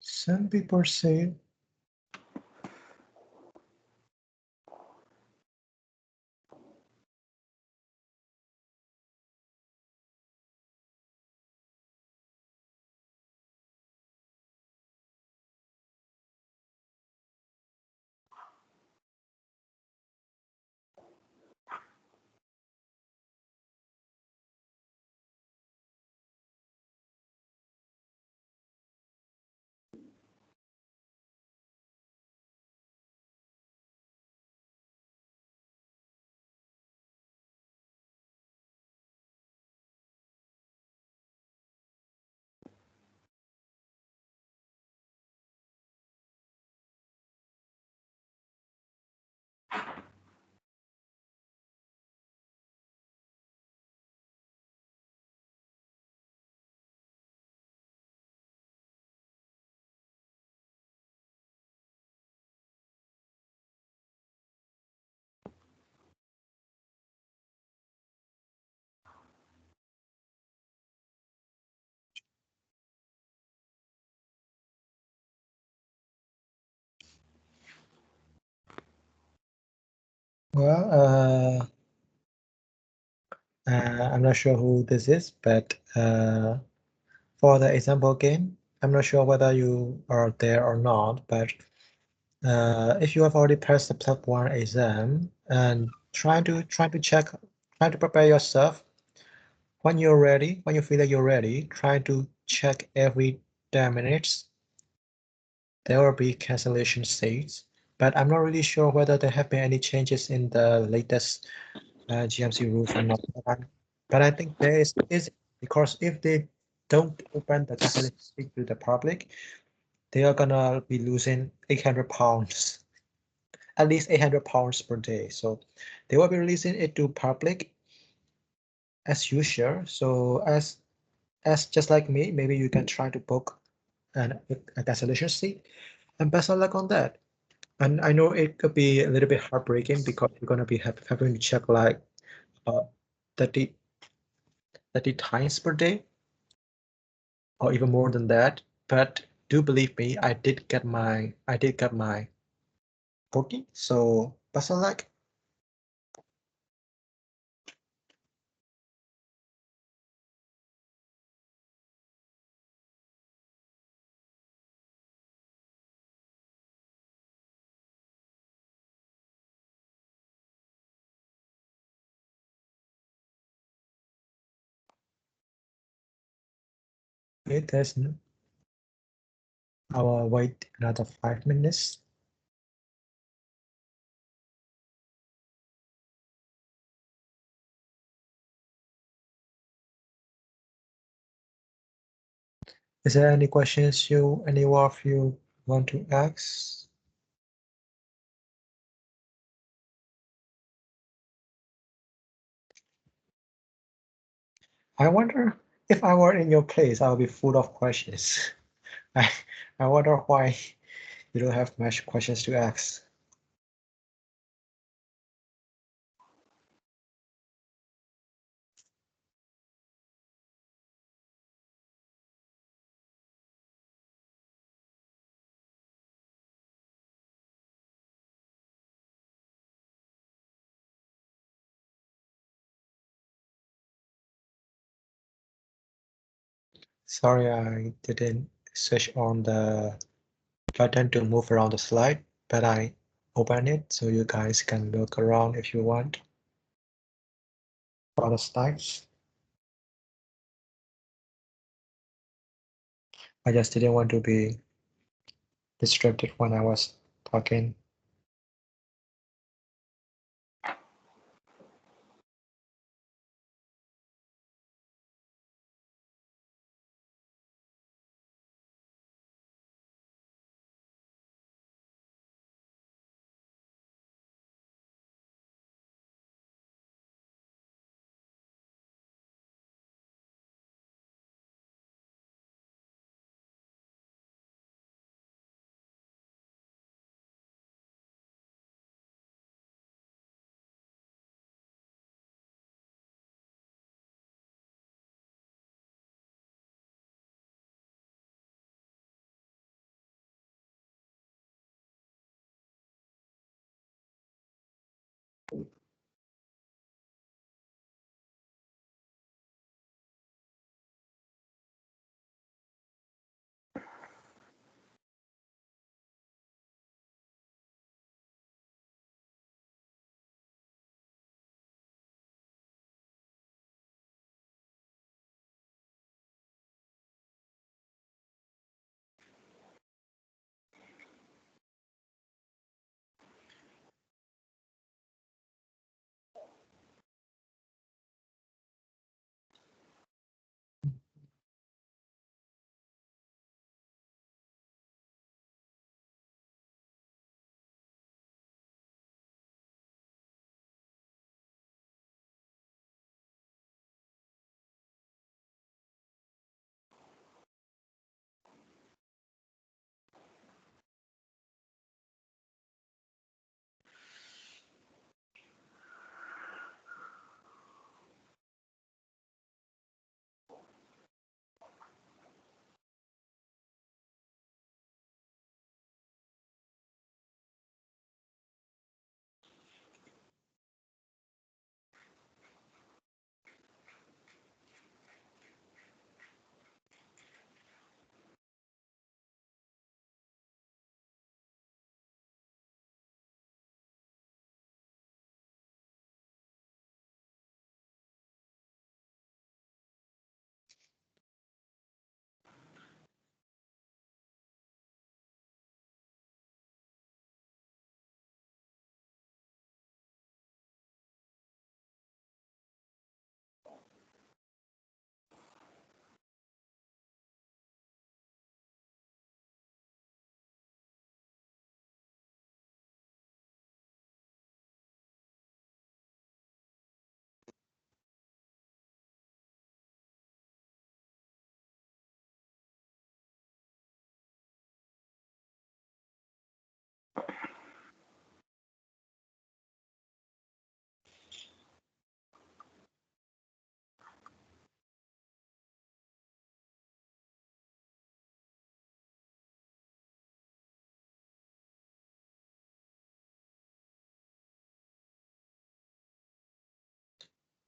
Some people say well, I'm not sure who this is, but for the example game, I'm not sure whether you are there or not, but if you have already passed the PLAB1 exam and try to prepare yourself. When you're ready, when you feel that you're ready, try to check every 10 minutes. There will be cancellation states, but I'm not really sure whether there have been any changes in the latest GMC rules or not. But I think there is because if they don't open the cancellation state to the public, they are gonna be losing 800 pounds, at least 800 pounds per day. So they will be releasing it to public as usual. So as just like me, maybe you can try to book a cancellation seat and best of luck on that. And I know it could be a little bit heartbreaking because you're gonna be having to check like uh 30, 30 times per day or even more than that. But do believe me, I did get my booking. So best of luck. Okay, I will wait another 5 minutes. Is there any questions any of you want to ask? I wonder if I were in your place, I would be full of questions. I, I wonder why you don't have much questions to ask. Sorry, I didn't switch on the button to move around the slide, but I open it so you guys can look around if you want for the slides. I just didn't want to be distracted when I was talking.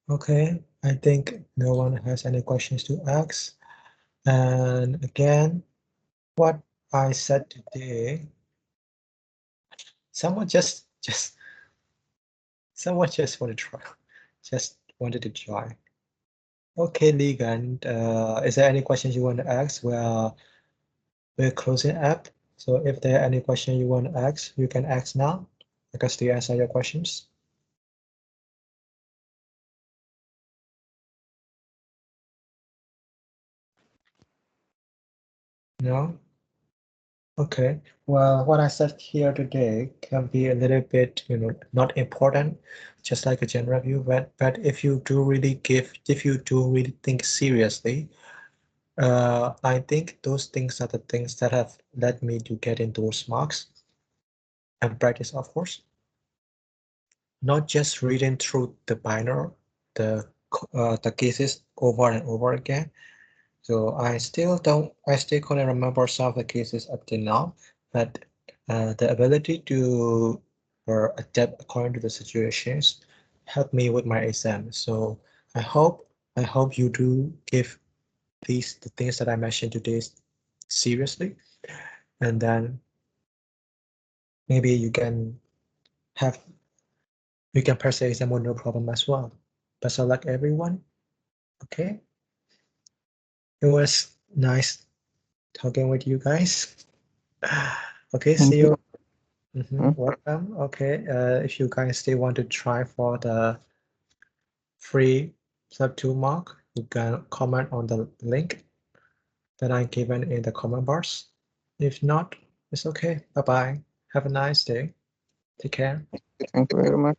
Okay, I think no one has any questions to ask. And again, what I said today, someone someone just wanted to try, just wanted to try. Okay, Ligan, is there any questions you want to ask? We're closing up. So if there are any question you want to ask, you can ask now. I can still answer your questions. No? Okay. Well, what I said here today can be a little bit, not important, just like a general view, but if you do really think seriously, I think those things are the things that have led me to get in those marks and practice, of course. Not just reading through the binary, the cases over and over again. So I still couldn't remember some of the cases up till now, but the ability to adapt according to the situations helped me with my exam. So I hope you do give the things that I mentioned today seriously, and then maybe have you can pass the exam with no problem as well. Best of luck, everyone. Okay, it was nice talking with you guys. Okay, Thank see you. you. Welcome. Okay, if you guys still want to try for the free PLAB2 mark, you can comment on the link that I given in the comment bars. If not, it's okay. Bye bye. Have a nice day. Take care. Thank you very much.